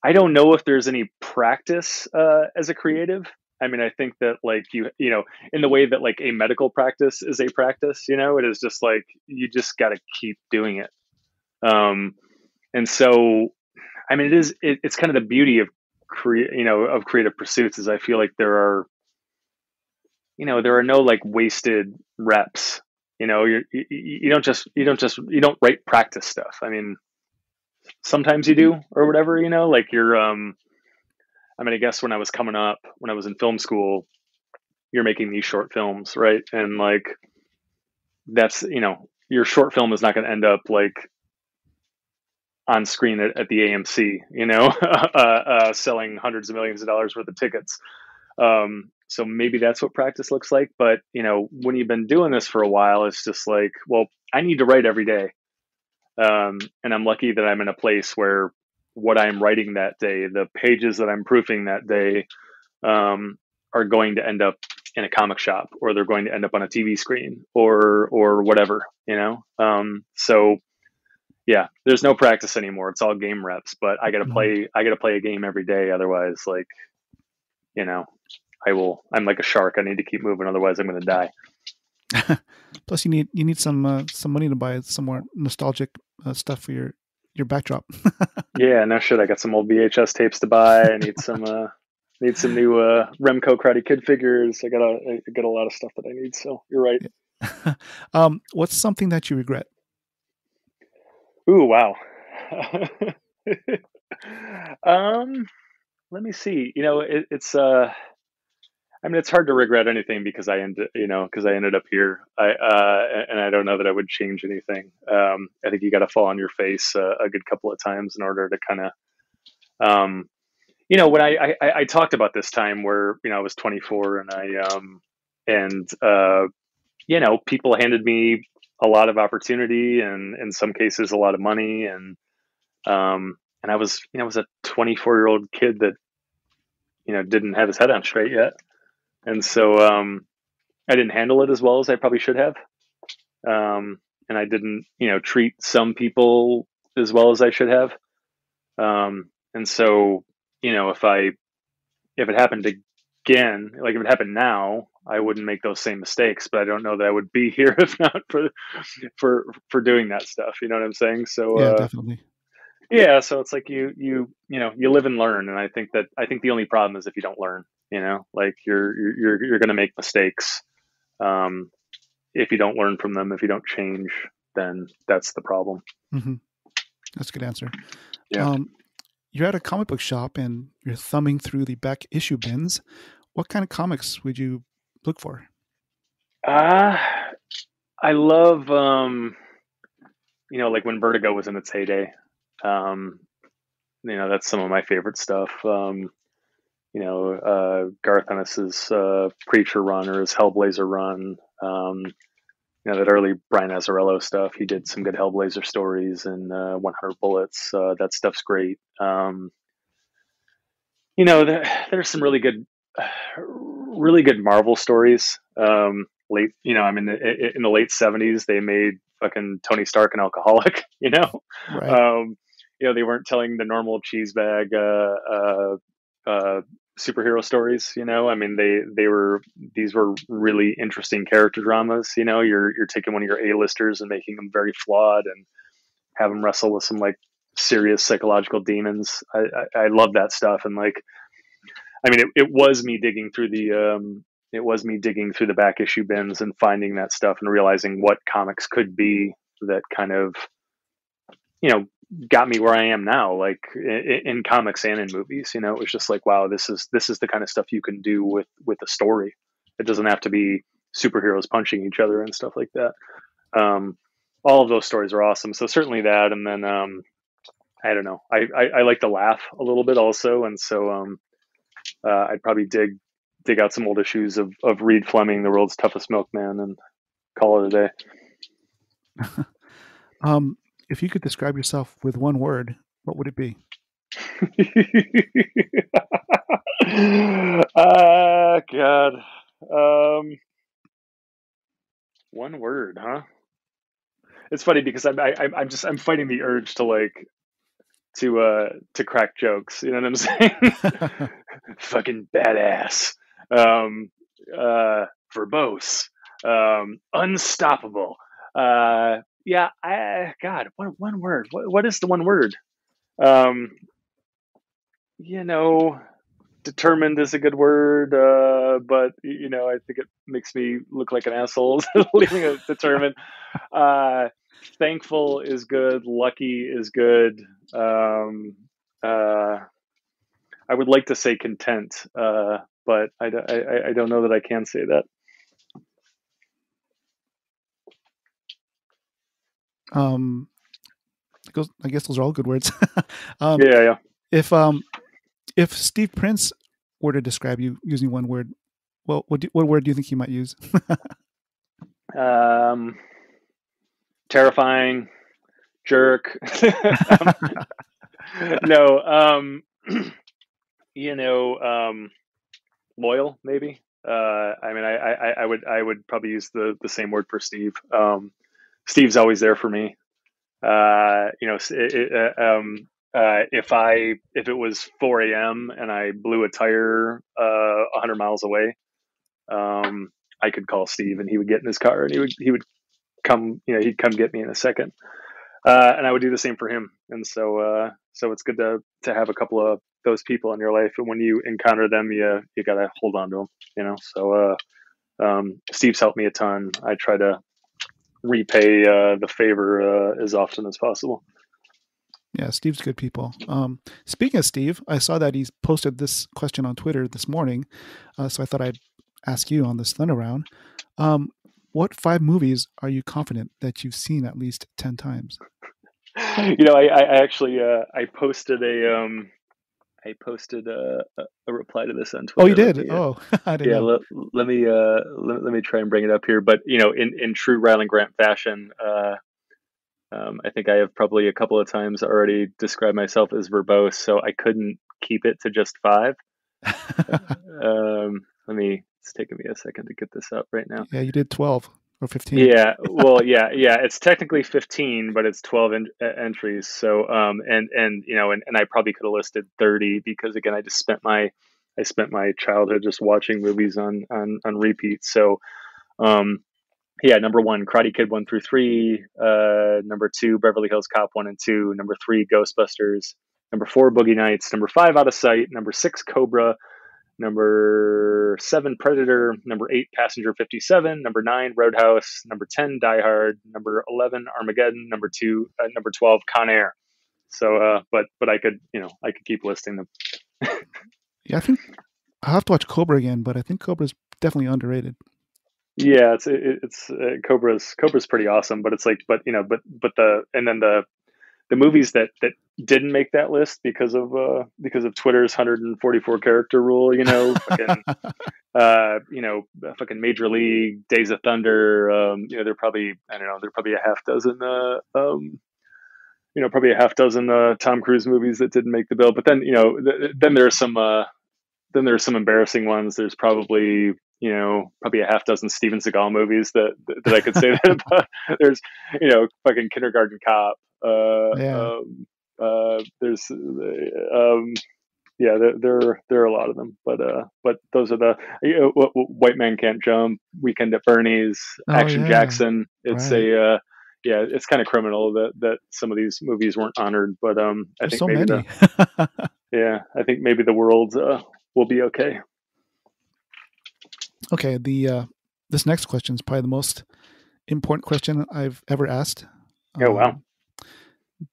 I don't know if there's any practice as a creative. I mean, I think that like you know, in the way that like a medical practice is a practice, you know, it is just like you just got to keep doing it. Um, and so, I mean, it's kind of the beauty of of creative pursuits is I feel like there are no like wasted reps. You don't write practice stuff. I mean, sometimes you do or whatever, like I mean, I guess when I was coming up, when I was in film school, you're making these short films, right? And like that's, your short film is not going to end up like on screen at the AMC, selling hundreds of millions of dollars worth of tickets. So maybe that's what practice looks like. But, when you've been doing this for a while, it's just like, well, I need to write every day. And I'm lucky that I'm in a place where what I'm writing that day, the pages that I'm proofing that day, are going to end up in a comic shop, or they're going to end up on a TV screen, or whatever, so yeah, there's no practice anymore. It's all game reps, but I gotta play a game every day. Otherwise, like, you know, I'm like a shark. I need to keep moving. Otherwise I'm going to die. Plus, you need some money to buy some more nostalgic stuff for your backdrop. Yeah, no shit. I got some old VHS tapes to buy. I need some new Remco Karate Kid figures. I got a lot of stuff that I need. So you're right. What's something that you regret? Ooh, wow. Let me see. It's I mean, it's hard to regret anything because I ended up here. And I don't know that I would change anything. I think you got to fall on your face a good couple of times in order to kind of, when I talked about this time where, I was 24 and people handed me a lot of opportunity and in some cases a lot of money. And I was a 24-year-old kid that, didn't have his head on straight yet. And so, I didn't handle it as well as I probably should have. And I didn't, treat some people as well as I should have. And so, if it happened again, like if it happened now, I wouldn't make those same mistakes, but I don't know that I would be here if not for doing that stuff. You know what I'm saying? So, yeah, definitely. Yeah. So it's like you live and learn. And I think the only problem is if you don't learn, like you're going to make mistakes. If you don't learn from them, if you don't change, then that's the problem. Mm-hmm. That's a good answer. Yeah. You're at a comic book shop and you're thumbing through the back issue bins. What kind of comics would you look for? I love, like when Vertigo was in its heyday. That's some of my favorite stuff. Garth Ennis's Preacher run or his Hellblazer run. That early Brian Azzarello stuff. He did some good Hellblazer stories and 100 Bullets. That stuff's great. There's some really good Marvel stories. In the late 70s, they made fucking Tony Stark an alcoholic. Right. They weren't telling the normal cheese bag superhero stories. These were really interesting character dramas. You're taking one of your A-listers and making them very flawed and have them wrestle with some like serious psychological demons. I love that stuff. And like, it was me digging through the back issue bins and finding that stuff and realizing what comics could be that kind of, got me where I am now, like in comics and in movies. It was just like, wow, this is the kind of stuff you can do with a story. It doesn't have to be superheroes punching each other and stuff like that. All of those stories are awesome. So certainly that. And then, I don't know. I like to laugh a little bit also. And so, I'd probably dig out some old issues of Reed Fleming, The World's Toughest Milkman, and call it a day. If you could describe yourself with one word, what would it be? God. One word, huh? It's funny because I'm fighting the urge to crack jokes. You know what I'm saying? Fucking badass. Um, Verbose. Unstoppable. Yeah. God. One word. What is the one word? Um, you know, determined is a good word, but I think it makes me look like an asshole leaving it determined. Uh, Thankful is good. Lucky is good. Uh, I would like to say content, but I don't know that I can say that. I guess those are all good words. Yeah. If Steve Prince were to describe you using one word, well, what word do you think he might use? Terrifying, jerk. No, loyal maybe. I would probably use the same word for Steve. Steve's always there for me. If it was 4 a.m. and I blew a tire 100 miles away, I could call Steve and he would get in his car and he would come. He'd come get me in a second, and I would do the same for him. And so it's good to have a couple of those people in your life, and when you encounter them, you gotta hold on to them. So Steve's helped me a ton. I try to repay the favor as often as possible. Yeah, Steve's good people. Speaking of Steve, I saw that he's posted this question on Twitter this morning, so I thought I'd ask you on this Thunder Round. What 5 movies are you confident that you've seen at least 10 times? I actually I posted a reply to this on Twitter. Oh, you did? I didn't know. Let me try and bring it up here. But in true Rylend Grant fashion, I think I have probably a couple of times already described myself as verbose, so I couldn't keep it to just 5. It's taking me a second to get this up right now. Yeah, you did 12 or 15. Yeah, well, yeah. It's technically 15, but it's 12 entries. So, and I probably could have listed 30 because again, I spent my childhood just watching movies on repeat. So, number 1, Karate Kid 1 through 3. Number 2, Beverly Hills Cop 1 and 2. Number 3, Ghostbusters. Number 4, Boogie Nights. Number 5, Out of Sight. Number 6, Cobra. Number 7, Predator. Number 8, Passenger 57. Number 9, Roadhouse. Number 10, Die Hard. Number 11, Armageddon. Number 12, Con Air. So, but I could keep listing them. Yeah, I think I'll have to watch Cobra again, but I think Cobra's definitely underrated. Yeah, it's Cobra's pretty awesome, but it's like, the movies that didn't make that list because of Twitter's 144 character rule, fucking Major League, Days of Thunder, they're probably a half dozen Tom Cruise movies that didn't make the bill. But then then there's some embarrassing ones. There's probably a half dozen Steven Seagal movies that I could say that about. There's fucking Kindergarten Cop. There's there are a lot of them, but those are the White Man Can't Jump, Weekend at Bernie's, Action Jackson. It's right. It's kind of criminal that some of these movies weren't honored, but I think maybe many. I think maybe the world will be okay. Okay, this next question is probably the most important question I've ever asked. Oh wow!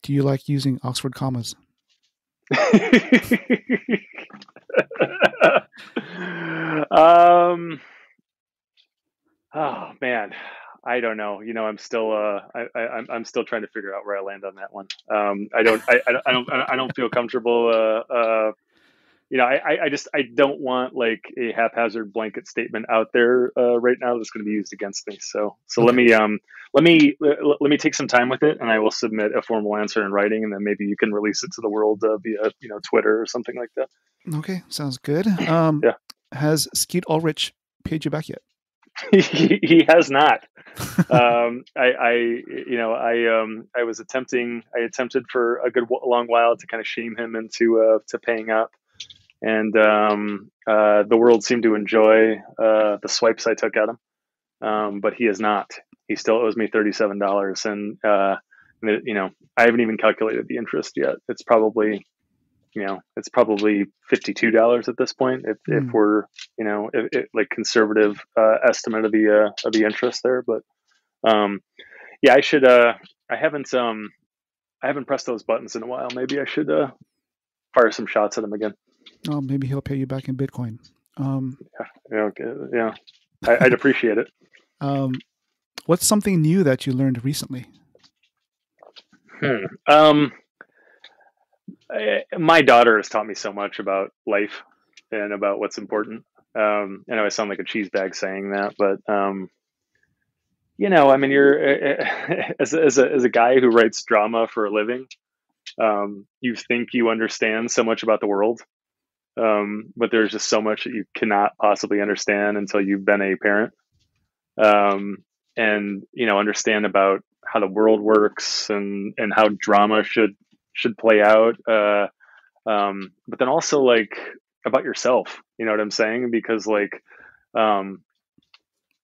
Do you like using Oxford commas? Oh man, I don't know. I'm still I'm still trying to figure out where I land on that one. I don't feel comfortable. I don't want like a haphazard blanket statement out there right now that's going to be used against me. So okay. let me take some time with it, and I will submit a formal answer in writing, and then maybe you can release it to the world via Twitter or something like that. Okay, sounds good. Yeah. Has Skeet Ulrich paid you back yet? He has not. I was I attempted for a good long while to kind of shame him into to paying up, and the world seemed to enjoy the swipes I took at him, but he is not. He still owes me $37, and I haven't even calculated the interest yet. It's probably $52 at this point if we're like conservative estimate of the interest there, but yeah, I should I haven't pressed those buttons in a while. Maybe I should fire some shots at him again. Oh, maybe he'll pay you back in Bitcoin. Yeah, I'd appreciate it. What's something new that you learned recently? My daughter has taught me so much about life and about what's important. I know I sound like a cheese bag saying that, but I mean, you're as a guy who writes drama for a living, you think you understand so much about the world, but there's just so much that you cannot possibly understand until you've been a parent, and understand about how the world works and how drama should play out, but then also like about yourself. You know what I'm saying? Because like, I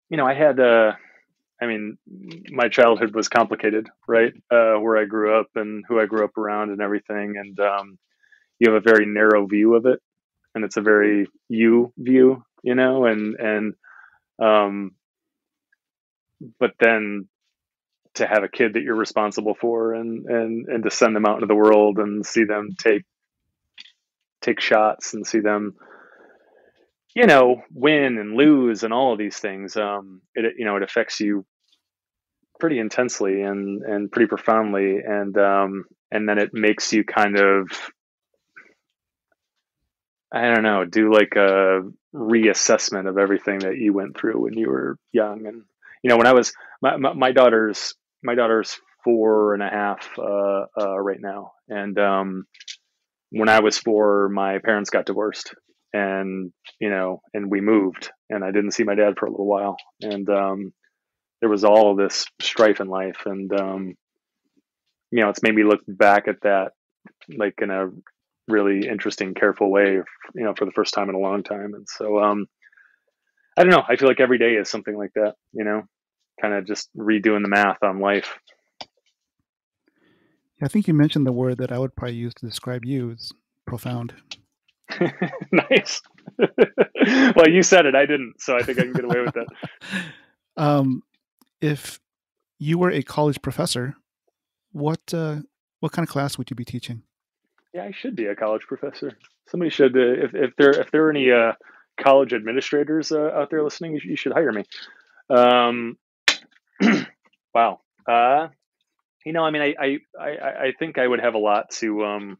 had I mean, my childhood was complicated, right? Where I grew up and who I grew up around and everything. And you have a very narrow view of it, and it's a very you view, but then to have a kid that you're responsible for and to send them out into the world and see them take shots and see them, win and lose and all of these things, it affects you pretty intensely and pretty profoundly, and then it makes you kind of, I don't know, do like a reassessment of everything that you went through when you were young. And when I was my daughter's 4.5 right now, and when I was 4, my parents got divorced, and and we moved, and I didn't see my dad for a little while, and there was all of this strife in life, and it's made me look back at that like in a really interesting, careful way, for the first time in a long time. And so I don't know, I feel like every day is something like that, kind of just redoing the math on life. I think you mentioned the word that I would probably use to describe you is profound. Nice. Well, you said it, I didn't, so I think I can get away with that. If you were a college professor, what kind of class would you be teaching? Yeah, I should be a college professor. Somebody should. If there are any college administrators out there listening, you should hire me. Wow. I mean, I think I would have a lot to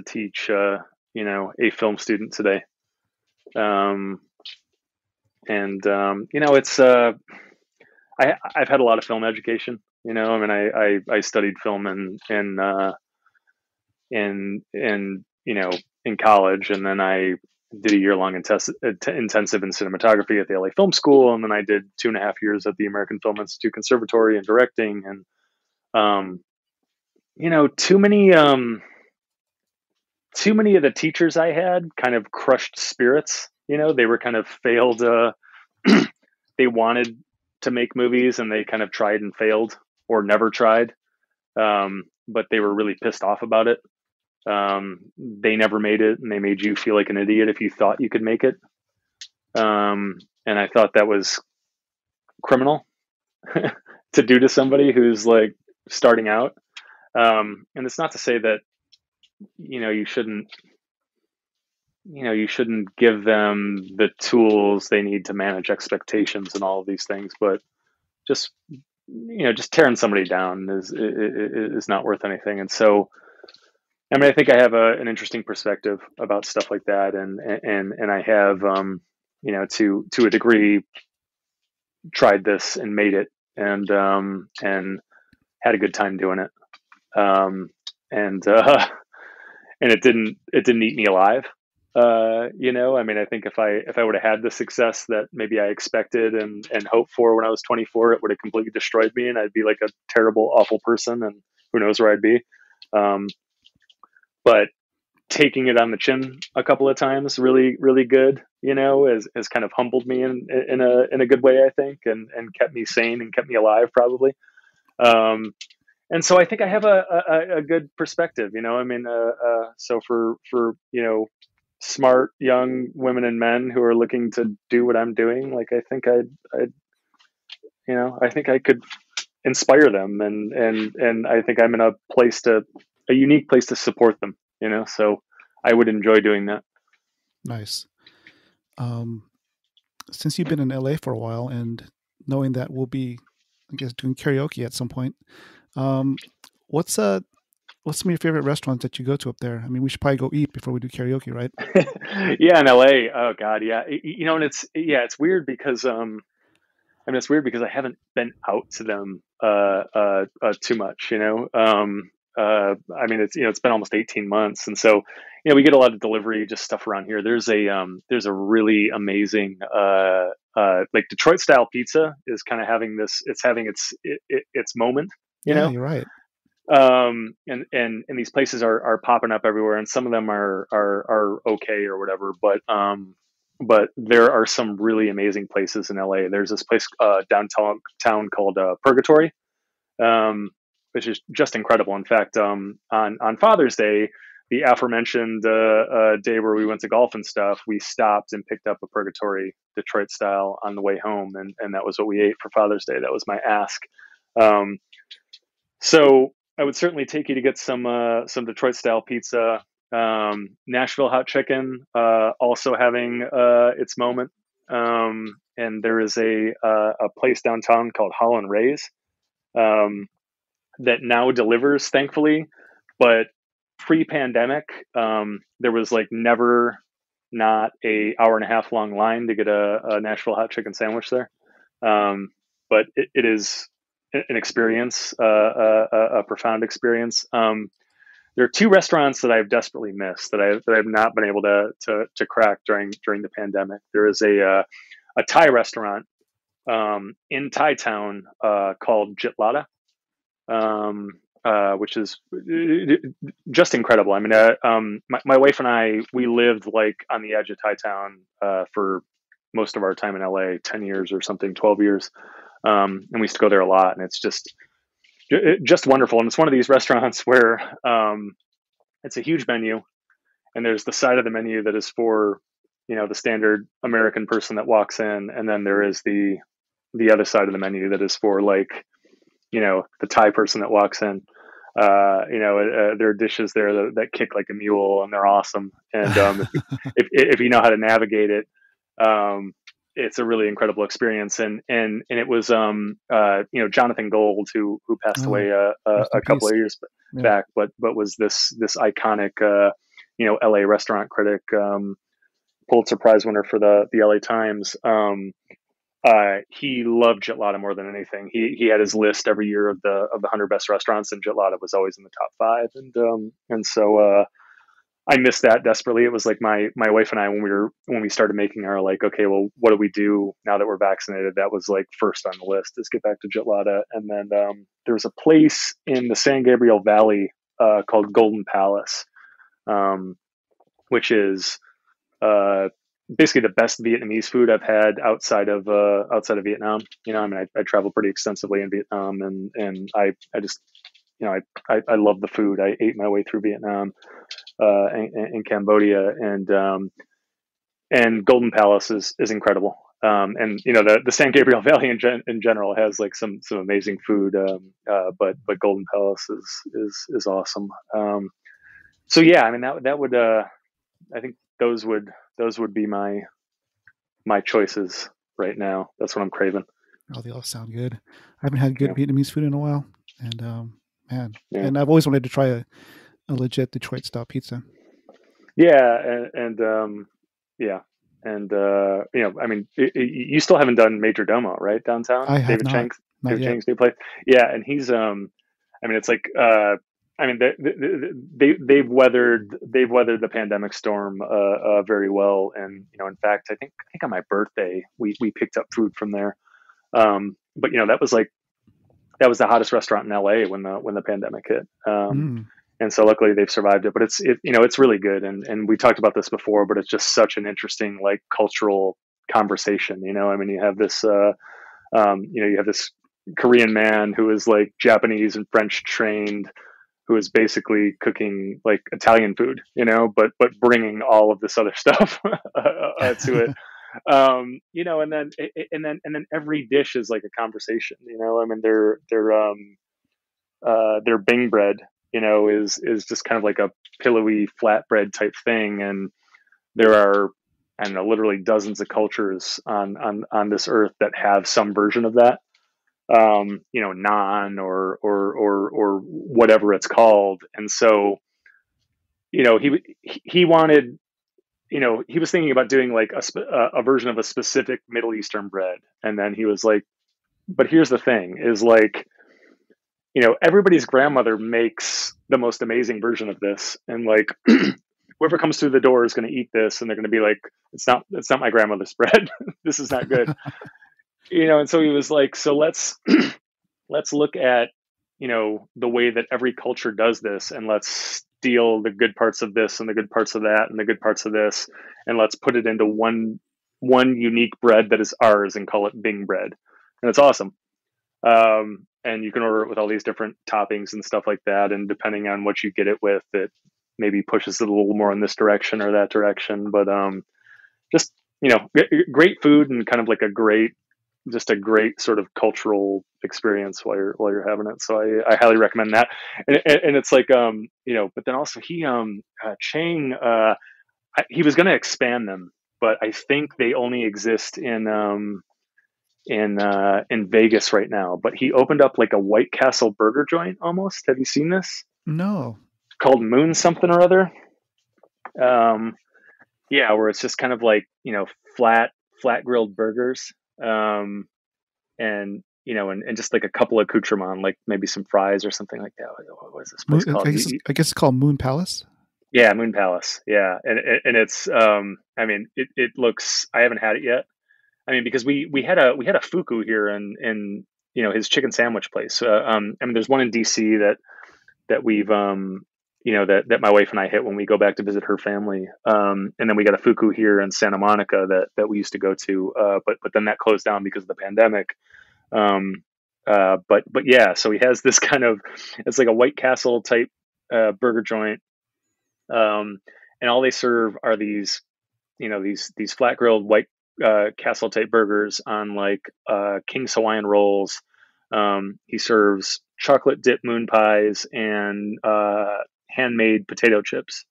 teach. A film student today. It's I've had a lot of film education. I mean, I studied film in college, and then I did a year-long intensive in cinematography at the LA Film School, and then I did 2.5 years at the American Film Institute Conservatory in directing. And too many of the teachers I had kind of crushed spirits. They were kind of failed. They wanted to make movies, and they kind of tried and failed, or never tried. But they were really pissed off about it. They never made it, and they made you feel like an idiot if you thought you could make it. And I thought that was criminal to do to somebody who's like starting out. And it's not to say that, you shouldn't give them the tools they need to manage expectations and all of these things, but just tearing somebody down is not worth anything. And so, I mean, I think I have an interesting perspective about stuff like that, and I have, to a degree, tried this and made it, and had a good time doing it, and it didn't eat me alive, I mean, I think if I would have had the success that maybe I expected and hoped for when I was 24, it would have completely destroyed me, and I'd be like a terrible, awful person, and who knows where I'd be. Um, but taking it on the chin a couple of times, really, really good, has kind of humbled me in a good way, I think, and kept me sane and kept me alive, probably. Um, and so I think I have a good perspective, I mean, so for smart young women and men who are looking to do what I'm doing, like I think I could inspire them, and I think I'm in a unique place to support them, so I would enjoy doing that. Nice. Since you've been in LA for a while, and knowing that we'll be, I guess, doing karaoke at some point, what's some of your favorite restaurants that you go to up there? I mean, we should probably go eat before we do karaoke, right? Yeah, in LA. Oh God, yeah. And it's weird because it's weird because I haven't been out to them too much. I mean, it's been almost 18 months, and so we get a lot of delivery just stuff around here. There's a really amazing like Detroit style pizza is kind of having its moment. Yeah, you're right. And these places are popping up everywhere, and some of them are okay or whatever, but there are some really amazing places in LA. There's this place downtown called Purgatory, which is just incredible. In fact, on Father's Day, the aforementioned day where we went to golf and stuff, we stopped and picked up a Purgatory Detroit style on the way home, and that was what we ate for Father's Day. That was my ask. So I would certainly take you to get some Detroit style pizza. Nashville hot chicken also having its moment. And there is a place downtown called Holland Ray's that now delivers, thankfully. But pre-pandemic, there was like never not a hour and a half long line to get a Nashville hot chicken sandwich there. But it is an experience, a profound experience. There are two restaurants that I've desperately missed that I've not been able to crack during the pandemic. There is a Thai restaurant in Thai town called Jitlada, which is just incredible. I mean, my wife and I, we lived like on the edge of Thai town for most of our time in LA, 10 years or something, 12 years. And we used to go there a lot, and it's just wonderful. And it's one of these restaurants where it's a huge menu, and there's the side of the menu that is for the standard American person that walks in, and then there is the other side of the menu that is for like the Thai person that walks in. There are dishes there that kick like a mule, and they're awesome. And if you know how to navigate it, it's a really incredible experience. And it was Jonathan Gold who passed away a couple of years back, but was this iconic LA restaurant critic, Pulitzer Prize winner for the LA Times. He loved Jitlada more than anything. He had his list every year of the 100 best restaurants, and Jitlada was always in the top 5. And so I missed that desperately. It was like my wife and I, when we started making our, like, okay, well, what do we do now that we're vaccinated? That was like first on the list, is get back to Jitlada. And then there was a place in the San Gabriel Valley called Golden Palace, which is basically the best Vietnamese food I've had outside of Vietnam. I mean, I travel pretty extensively in Vietnam, and I just I love the food. I ate my way through Vietnam and Cambodia, and Golden Palace is incredible. And the San Gabriel Valley in general has like some amazing food, but Golden Palace is awesome. So yeah, I mean that would I think those would be my choices right now. That's what I'm craving. Oh, they all sound good. I haven't had good Vietnamese food in a while, and man, and I've always wanted to try a legit Detroit style pizza. Yeah, and yeah, and I mean, you still haven't done Major Domo, right, downtown? I have David not. Chang's Not David yet. Chang's new place. Yeah, and he's I mean, it's like I mean, they've weathered the pandemic storm very well, and in fact, I think on my birthday we picked up food from there. But that was the hottest restaurant in LA when the pandemic hit. Mm. And so luckily they've survived it. But it's really good, and we talked about this before, but it's just such an interesting like cultural conversation. I mean, you have this you have this Korean man who is like Japanese and French trained, who is basically cooking like Italian food, but bringing all of this other stuff to it. And then every dish is like a conversation. I mean, their Bing bread, is just kind of like a pillowy flatbread type thing, and there are, I don't know, literally dozens of cultures on this earth that have some version of that. Naan or whatever it's called. And so, he wanted, he was thinking about doing like a version of a specific Middle Eastern bread. And then he was like, but here's the thing is like, everybody's grandmother makes the most amazing version of this. And like, whoever comes through the door is going to eat this. And they're going to be like, it's not my grandmother's bread. This is not good. And so he was like, so let's look at, the way that every culture does this, and let's steal the good parts of this and the good parts of that and the good parts of this, and let's put it into one unique bread that is ours and call it Bing bread. And it's awesome. And you can order it with all these different toppings and stuff like that. And depending on what you get it with, it maybe pushes it a little more in this direction or that direction. But just, great food, and kind of like a great sort of cultural experience while you're having it. So I highly recommend that. And it's like, but then also Chang, he was going to expand them, but I think they only exist in Vegas right now. But he opened up like a White Castle burger joint almost. Have you seen this? No. Called Moon something or other. Yeah, where it's just kind of like, flat grilled burgers. And just like a couple of accoutrements, like maybe some fries or something like that. What is this place called? I guess it's called Moon Palace. Yeah, Moon Palace. Yeah, and it's I mean, it looks. I haven't had it yet. I mean, because we had a Fuku here in his chicken sandwich place. I mean, there's one in DC that we've that my wife and I hit when we go back to visit her family. And then we got a Fuku here in Santa Monica that we used to go to. But then that closed down because of the pandemic. But yeah, so he has this kind of, it's like a White Castle type burger joint. And all they serve are these flat grilled White Castle type burgers on like King's Hawaiian rolls. He serves chocolate dip moon pies and handmade potato chips.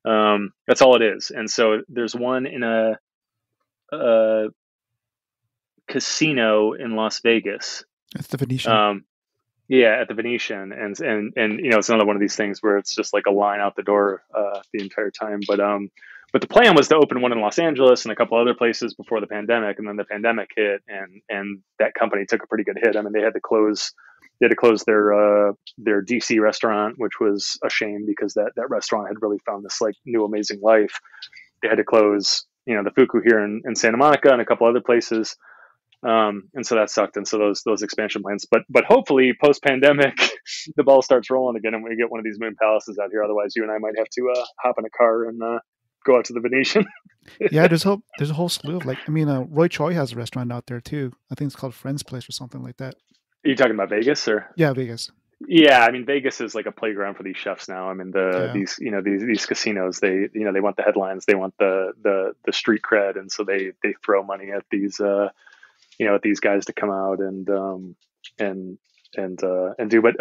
That's all it is. And so there's one in a casino in Las Vegas. That's the Venetian. Yeah, at the Venetian, and it's another one of these things where it's just like a line out the door the entire time. But the plan was to open one in Los Angeles and a couple other places before the pandemic, and then the pandemic hit, and that company took a pretty good hit. I mean, they had to close their DC restaurant, which was a shame because that restaurant had really found this like new amazing life. They had to close, the Fuku here in Santa Monica and a couple other places. And so that sucked. And so those expansion plans, but hopefully post pandemic, the ball starts rolling again and we get one of these Moon Palaces out here. Otherwise you and I might have to, hop in a car and, go out to the Venetian. Yeah. There's a whole slew of like, I mean, Roy Choi has a restaurant out there too. I think it's called Friend's Place or something like that. Are you talking about Vegas or? Yeah, Vegas. Yeah, I mean Vegas is like a playground for these chefs now. I mean these casinos, they want the headlines, they want the street cred, and so they throw money at these at these guys to come out and do. But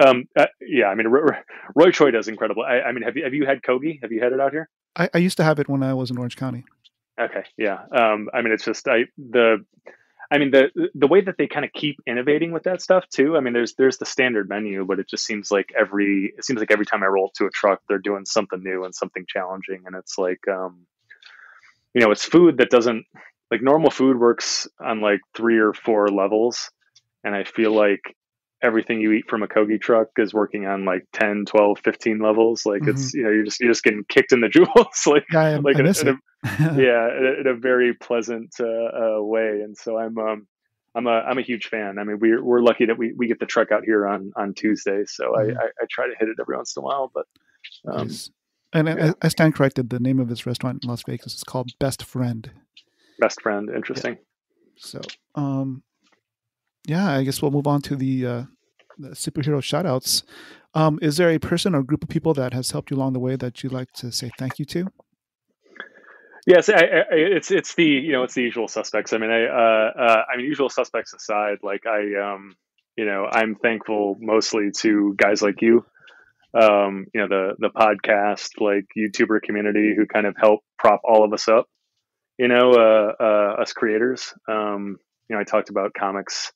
yeah, I mean Roy Choi does incredible. I mean, have you had Kogi? Have you had it out here? I used to have it when I was in Orange County. Okay, yeah. I mean, it's just the way that they kind of keep innovating with that stuff too. I mean, there's the standard menu, but it just seems like every time I roll up to a truck, they're doing something new and something challenging, and it's like it's food that doesn't, like, normal food works on like 3 or 4 levels, and I feel like everything you eat from a Kogi truck is working on like 10, 12, 15 levels. Like Hmm. it's, you're just getting kicked in the jewels, like, Yeah, like I miss in it. a yeah, in a very pleasant way. And so I'm a huge fan. I mean, we're lucky that we get the truck out here on Tuesday. So Mhm. I try to hit it every once in a while, but Nice. And yeah, I stand corrected. The name of this restaurant in Las Vegas is called Best Friend. best friend. Yeah. Interesting. So, yeah, I guess we'll move on to the superhero shoutouts. Is there a person or group of people that has helped you along the way that you'd like to say thank you to? Yes, it's the it's the usual suspects. I mean, usual suspects aside, like I'm thankful mostly to guys like you, the podcast, like YouTuber community who kind of help prop all of us up, us creators. I talked about comics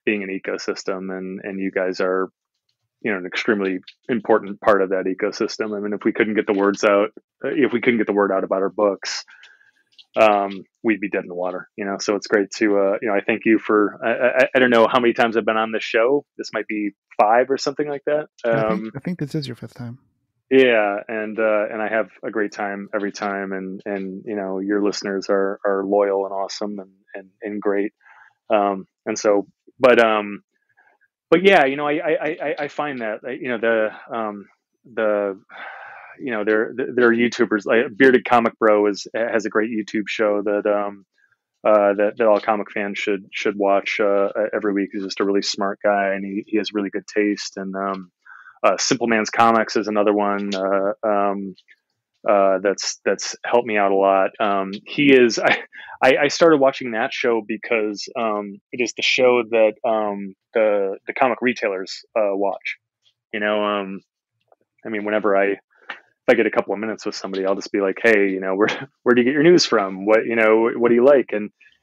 being an ecosystem, and you guys are an extremely important part of that ecosystem. I mean, if we couldn't get the words out, if we couldn't get the word out about our books, we'd be dead in the water, So it's great to, I thank you for. I don't know how many times I've been on this show. This might be 5 or something like that. I think this is your fifth time. Yeah, and I have a great time every time, and your listeners are loyal and awesome and great. And so, but yeah, I find that the there are YouTubers like Bearded Comic Bro has a great YouTube show that all comic fans should watch every week. He's just a really smart guy, and he has really good taste. And Simple Man's Comics is another one that's helped me out a lot. He is I started watching that show because it is the show that the comic retailers watch. I mean, whenever if I get a couple of minutes with somebody, I'll just be like, hey, where do you get your news from? What do you like?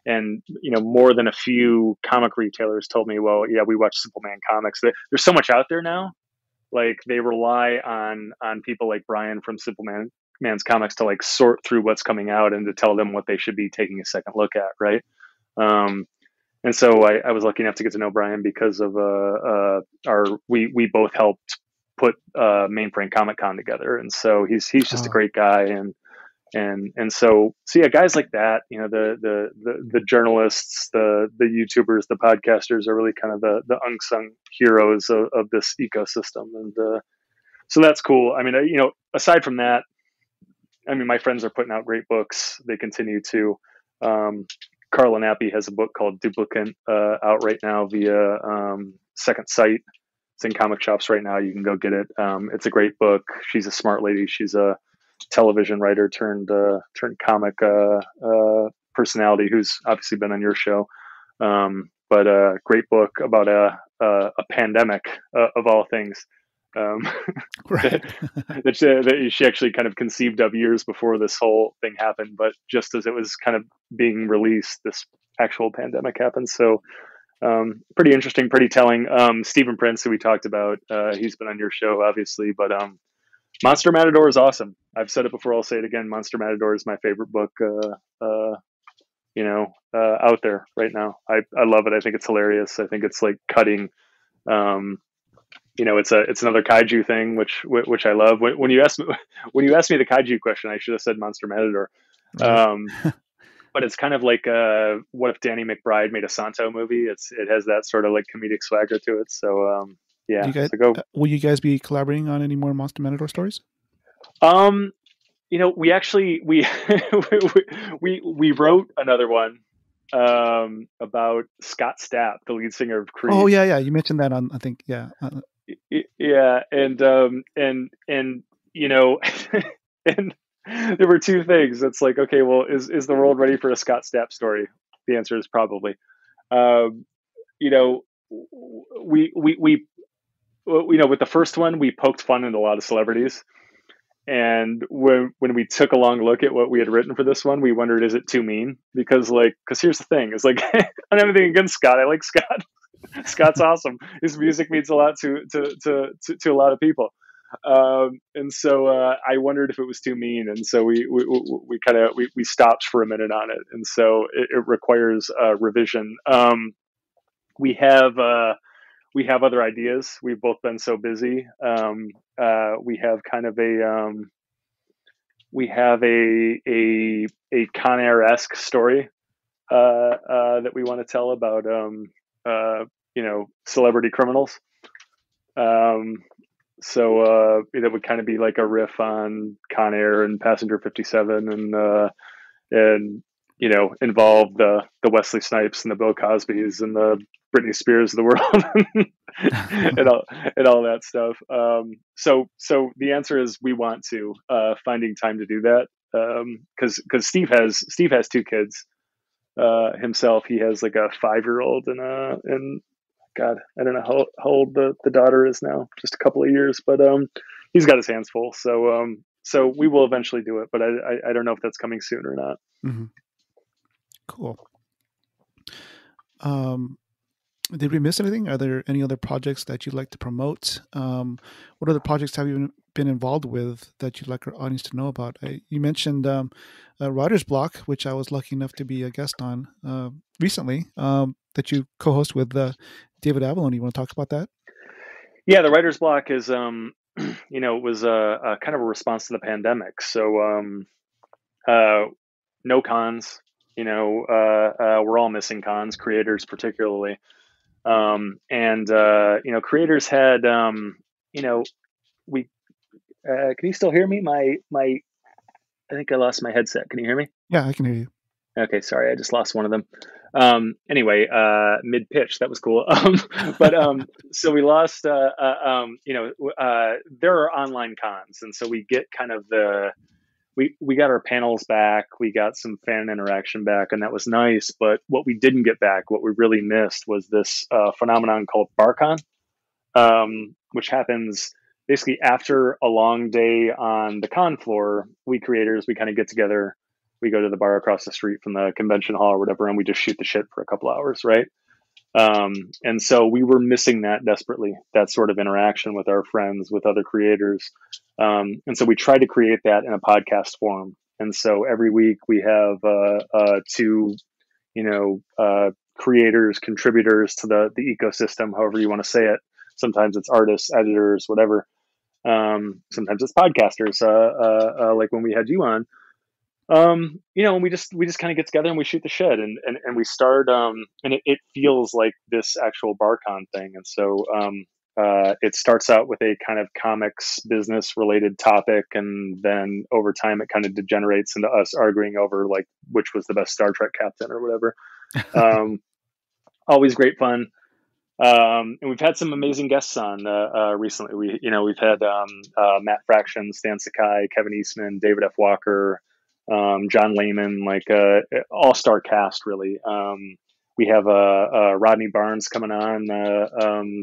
And more than a few comic retailers told me, well, yeah, we watch Simple Man Comics. There's so much out there now. Like they rely on people like Brian from Man's Comics to like sort through what's coming out and to tell them what they should be taking a second look at, right? Um, and so I was lucky enough to get to know Brian because of we both helped put Mainframe Comic Con together, and so he's just a Oh, great guy, so yeah, guys like that, the journalists, the YouTubers, the podcasters are really kind of the unsung heroes of this ecosystem, and so that's cool. I mean, aside from that, I mean, my friends are putting out great books. They continue to. Carla Nappi has a book called Duplicant out right now via Second Sight. It's in comic shops right now. You can go get it. It's a great book. She's a smart lady. She's a television writer turned comic personality who's obviously been on your show. But a great book about a pandemic of all things. right. That she actually kind of conceived of years before this whole thing happened, but just as it was kind of being released, this actual pandemic happened. So pretty interesting, pretty telling. Stephen Prince, who we talked about, he's been on your show, obviously, but Monster Matador is awesome. I've said it before, I'll say it again. Monster Matador is my favorite book, out there right now. I love it. I think it's hilarious. I think it's like cutting. It's another kaiju thing, which I love. When you asked me the kaiju question, I should have said Monster Matador. Right. But it's kind of like what if Danny McBride made a Santo movie? It has that sort of like comedic swagger to it. So Do yeah. you guys, So go. will you guys be collaborating on any more Monster Matador stories? We actually we wrote another one about Scott Stapp, the lead singer of Creed. Oh yeah, yeah. You mentioned that on I think Yeah, and and there were two things. It's like, okay, well, is the world ready for a Scott Stapp story? The answer is probably. Um, you know, we with the first one, we poked fun at a lot of celebrities. And when we took a long look at what we had written for this one, we wondered, is it too mean? Because here's the thing: it's like I don't have anything against Scott. I like Scott. Scott's awesome. His music means a lot to a lot of people. And so I wondered if it was too mean, and so we kind of we stopped for a minute on it, and so it requires revision. We have we have other ideas. We've both been so busy. We have kind of a Con Air-esque story that we want to tell about celebrity criminals. So that would kind of be like a riff on Con Air and Passenger 57, and involve the Wesley Snipes and the Bill Cosbys and the Britney Spears of the world and all that stuff. So the answer is we want to finding time to do that, because Steve has two kids himself. He has like a 5-year-old and God, I don't know how old the daughter is now, just a couple of years, but he's got his hands full. So we will eventually do it, but I don't know if that's coming soon or not. Mm-hmm. Cool. Did we miss anything? Are there any other projects that you'd like to promote? What other projects have you been involved with that you'd like our audience to know about? You mentioned Writer's Block, which I was lucky enough to be a guest on recently, that you co-host with David Avalone. You want to talk about that? Yeah, the Writer's Block is, it was a kind of a response to the pandemic. So no cons. We're all missing cons, creators particularly. Creators had, we, can you still hear me? I think I lost my headset. Can you hear me? Yeah, I can hear you. Okay. Sorry. I just lost one of them. Anyway, mid pitch, that was cool. So we lost, there are online cons. And so we get kind of we got our panels back, we got some fan interaction back, and that was nice. But what we didn't get back, what we really missed, was this phenomenon called BarCon, which happens basically after a long day on the con floor. We creators, we kind of get together, we go to the bar across the street from the convention hall or whatever, and we just shoot the shit for a couple hours, right? And so we were missing that desperately, that sort of interaction with our friends, with other creators. And so we tried to create that in a podcast form. And so every week we have two, creators, contributors to the ecosystem, however you want to say it. Sometimes it's artists, editors, whatever. Sometimes it's podcasters, like when we had you on. And we just kind of get together and we shoot the shit, and we start, and it feels like this actual BarCon thing. And so it starts out with a kind of comics business related topic, and then over time it kind of degenerates into us arguing over like which was the best Star Trek captain or whatever. Always great fun. And we've had some amazing guests on recently. We've had Matt Fraction, Stan Sakai, Kevin Eastman, David F. Walker, John Lehman, like all-star cast, really. We have Rodney Barnes coming on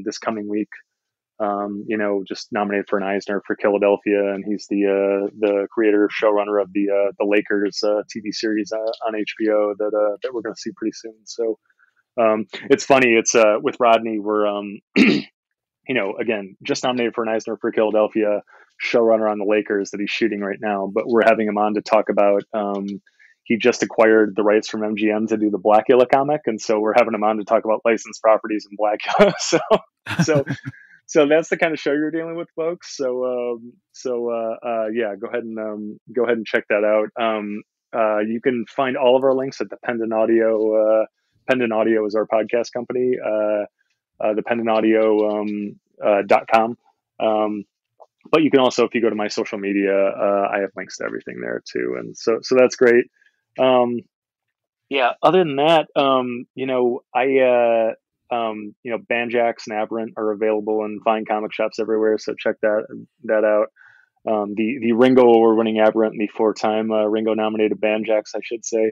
this coming week. Just nominated for an Eisner for Philadelphia, and he's the creator, showrunner of the Lakers TV series on HBO that we're going to see pretty soon. So it's funny. It's with Rodney, we're again, just nominated for an Eisner for Philadelphia, showrunner on the Lakers that he's shooting right now. But we're having him on to talk about, he just acquired the rights from MGM to do the Blackula comic. And so we're having him on to talk about licensed properties in Blackula. So that's the kind of show you're dealing with, folks. So yeah, go ahead and check that out. You can find all of our links at the Pendant Audio. Pendant Audio is our podcast company. The pendantaudio.com. But you can also, if you go to my social media, I have links to everything there too. And so that's great. Yeah. Other than that, Banjax and Aberrant are available in fine comic shops everywhere. So check that out. The Ringo Award winning Aberrant and the 4-time Ringo nominated Banjax, I should say.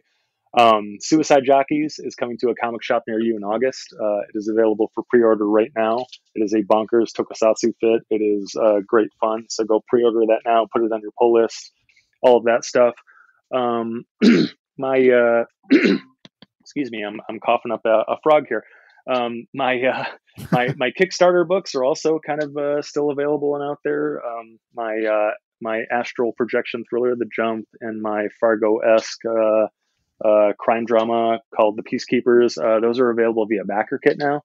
Suicide Jockeys is coming to a comic shop near you in August. It is available for pre-order right now. It is a bonkers tokusatsu fit. It is great fun. So go pre-order that now. Put it on your pull list. All of that stuff. My excuse me, I'm coughing up a frog here. My Kickstarter books are also kind of still available and out there. My astral projection thriller, The Jump, and my Fargo-esque crime drama called The Peacekeepers. Those are available via BackerKit now.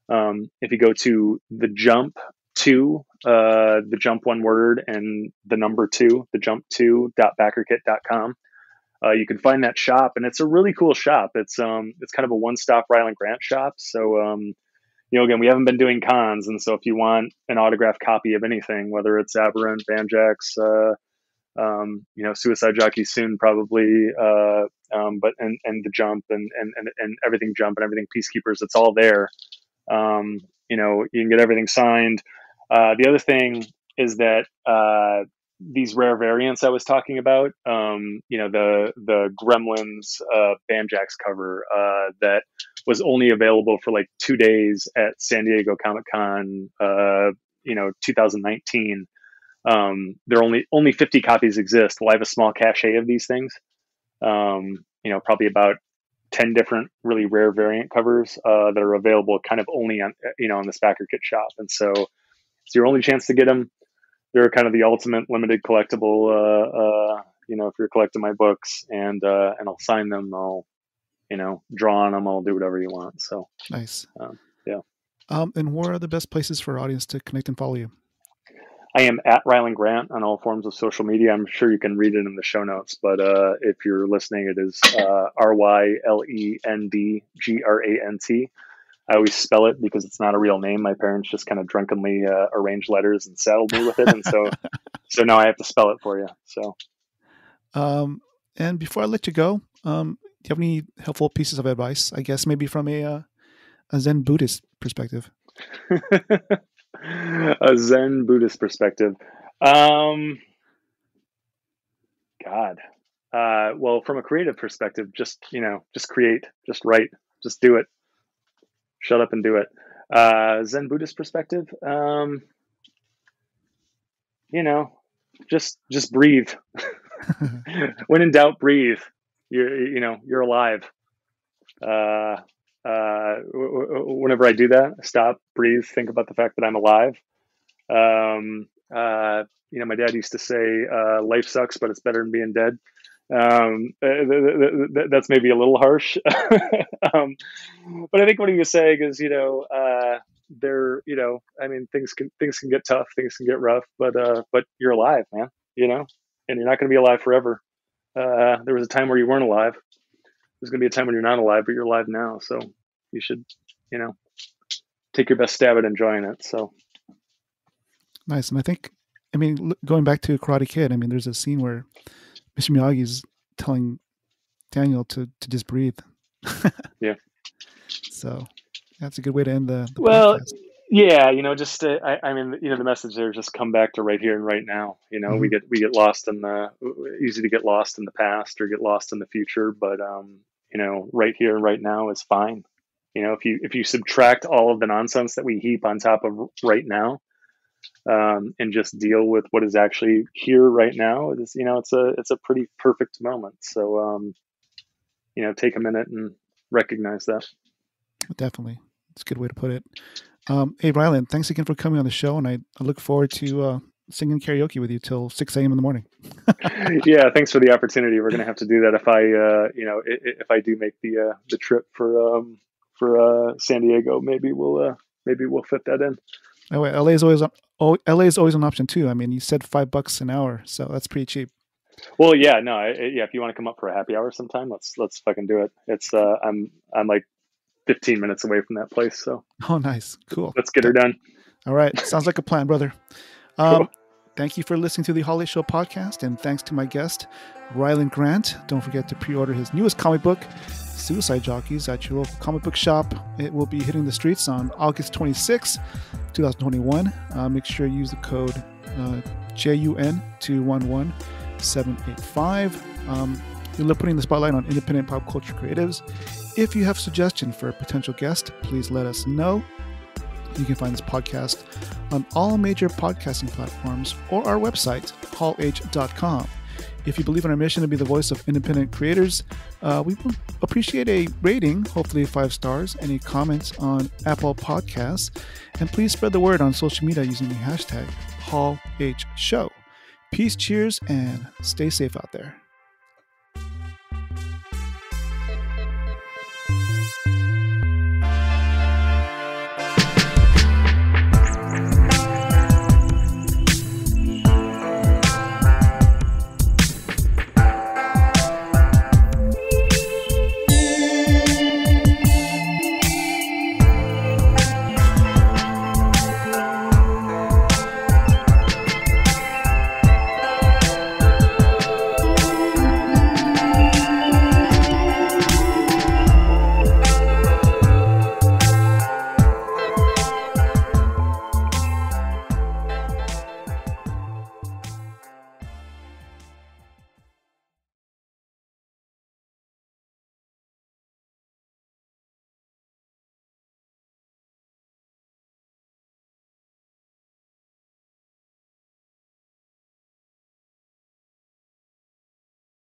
If you go to the Jump 2, the Jump one word and the number 2, the jump2.backerkit.com. You can find that shop, and it's a really cool shop. It's kind of a one-stop Rylend Grant shop. So again, we haven't been doing cons, and so if you want an autographed copy of anything, whether it's Aberrant, Banjax, Suicide Jockeys soon probably, but the Jump and everything Jump and everything Peacekeepers, it's all there. You can get everything signed. The other thing is that these rare variants I was talking about, the Gremlins Banjax cover that was only available for like 2 days at San Diego Comic-Con, 2019. There are only 50 copies exist. Well, I have a small cache of these things. Probably about 10 different really rare variant covers that are available kind of only on this Backer Kit shop. And so it's your only chance to get them. They're kind of the ultimate limited collectible, if you're collecting my books, and I'll sign them, I'll, draw on them, I'll do whatever you want. So nice. Yeah. And where are the best places for our audience to connect and follow you? I am at Rylend Grant on all forms of social media. I'm sure you can read it in the show notes, but if you're listening, it is RYLENDGRANT. I always spell it because it's not a real name. My parents just kind of drunkenly arranged letters and saddled me with it, and so now I have to spell it for you. So, and before I let you go, do you have any helpful pieces of advice? I guess maybe from a Zen Buddhist perspective. A Zen Buddhist perspective. Well, from a creative perspective, just create, just write, just do it. Shut up and do it. Zen Buddhist perspective. Just breathe. When in doubt, breathe. You're alive. Whenever I do that, stop, breathe, think about the fact that I'm alive. My dad used to say, life sucks, but it's better than being dead. That's maybe a little harsh. But I think what he was saying is, things can get tough, things can get rough, but you're alive, man, and you're not going to be alive forever. There was a time where you weren't alive. There's going to be a time when you're not alive, but you're alive now. So you should, take your best stab at enjoying it. So nice. And I think, going back to Karate Kid, there's a scene where Mr. Miyagi's telling Daniel to just breathe. Yeah. So that's a good way to end the podcast. Yeah, the message there is just come back to right here and right now. Mm-hmm. we get lost easy to get lost in the past or get lost in the future, but right here and right now is fine. If you subtract all of the nonsense that we heap on top of right now, and just deal with what is actually here right now, it's a pretty perfect moment. So take a minute and recognize that. Definitely, it's a good way to put it. Hey, Rylend, thanks again for coming on the show, and I look forward to singing karaoke with you till 6 a.m. in the morning. Yeah, thanks for the opportunity. We're gonna have to do that if I do make the trip for San Diego. Maybe we'll fit that in. Oh, wait, LA is always an option too. You said $5 an hour, so that's pretty cheap. Well, yeah, no, if you want to come up for a happy hour sometime, let's fucking do it. It's I'm like 15 minutes away from that place, so. Oh, nice, cool. Let's get her done. All right, sounds like a plan, brother. Cool. Thank you for listening to the Holiday Show podcast, and thanks to my guest, Rylend Grant. Don't forget to pre-order his newest comic book, Suicide Jockeys, at your local comic book shop. It will be hitting the streets on August 26, 2021. Make sure you use the code JUN211785. We love putting the spotlight on independent pop culture creatives. If you have suggestions for a potential guest, please let us know. You can find this podcast on all major podcasting platforms or our website, hallh.com. If you believe in our mission to be the voice of independent creators, we would appreciate a rating, hopefully 5 stars, any comments on Apple Podcasts, and please spread the word on social media using the hashtag HallHShow. Peace, cheers, and stay safe out there.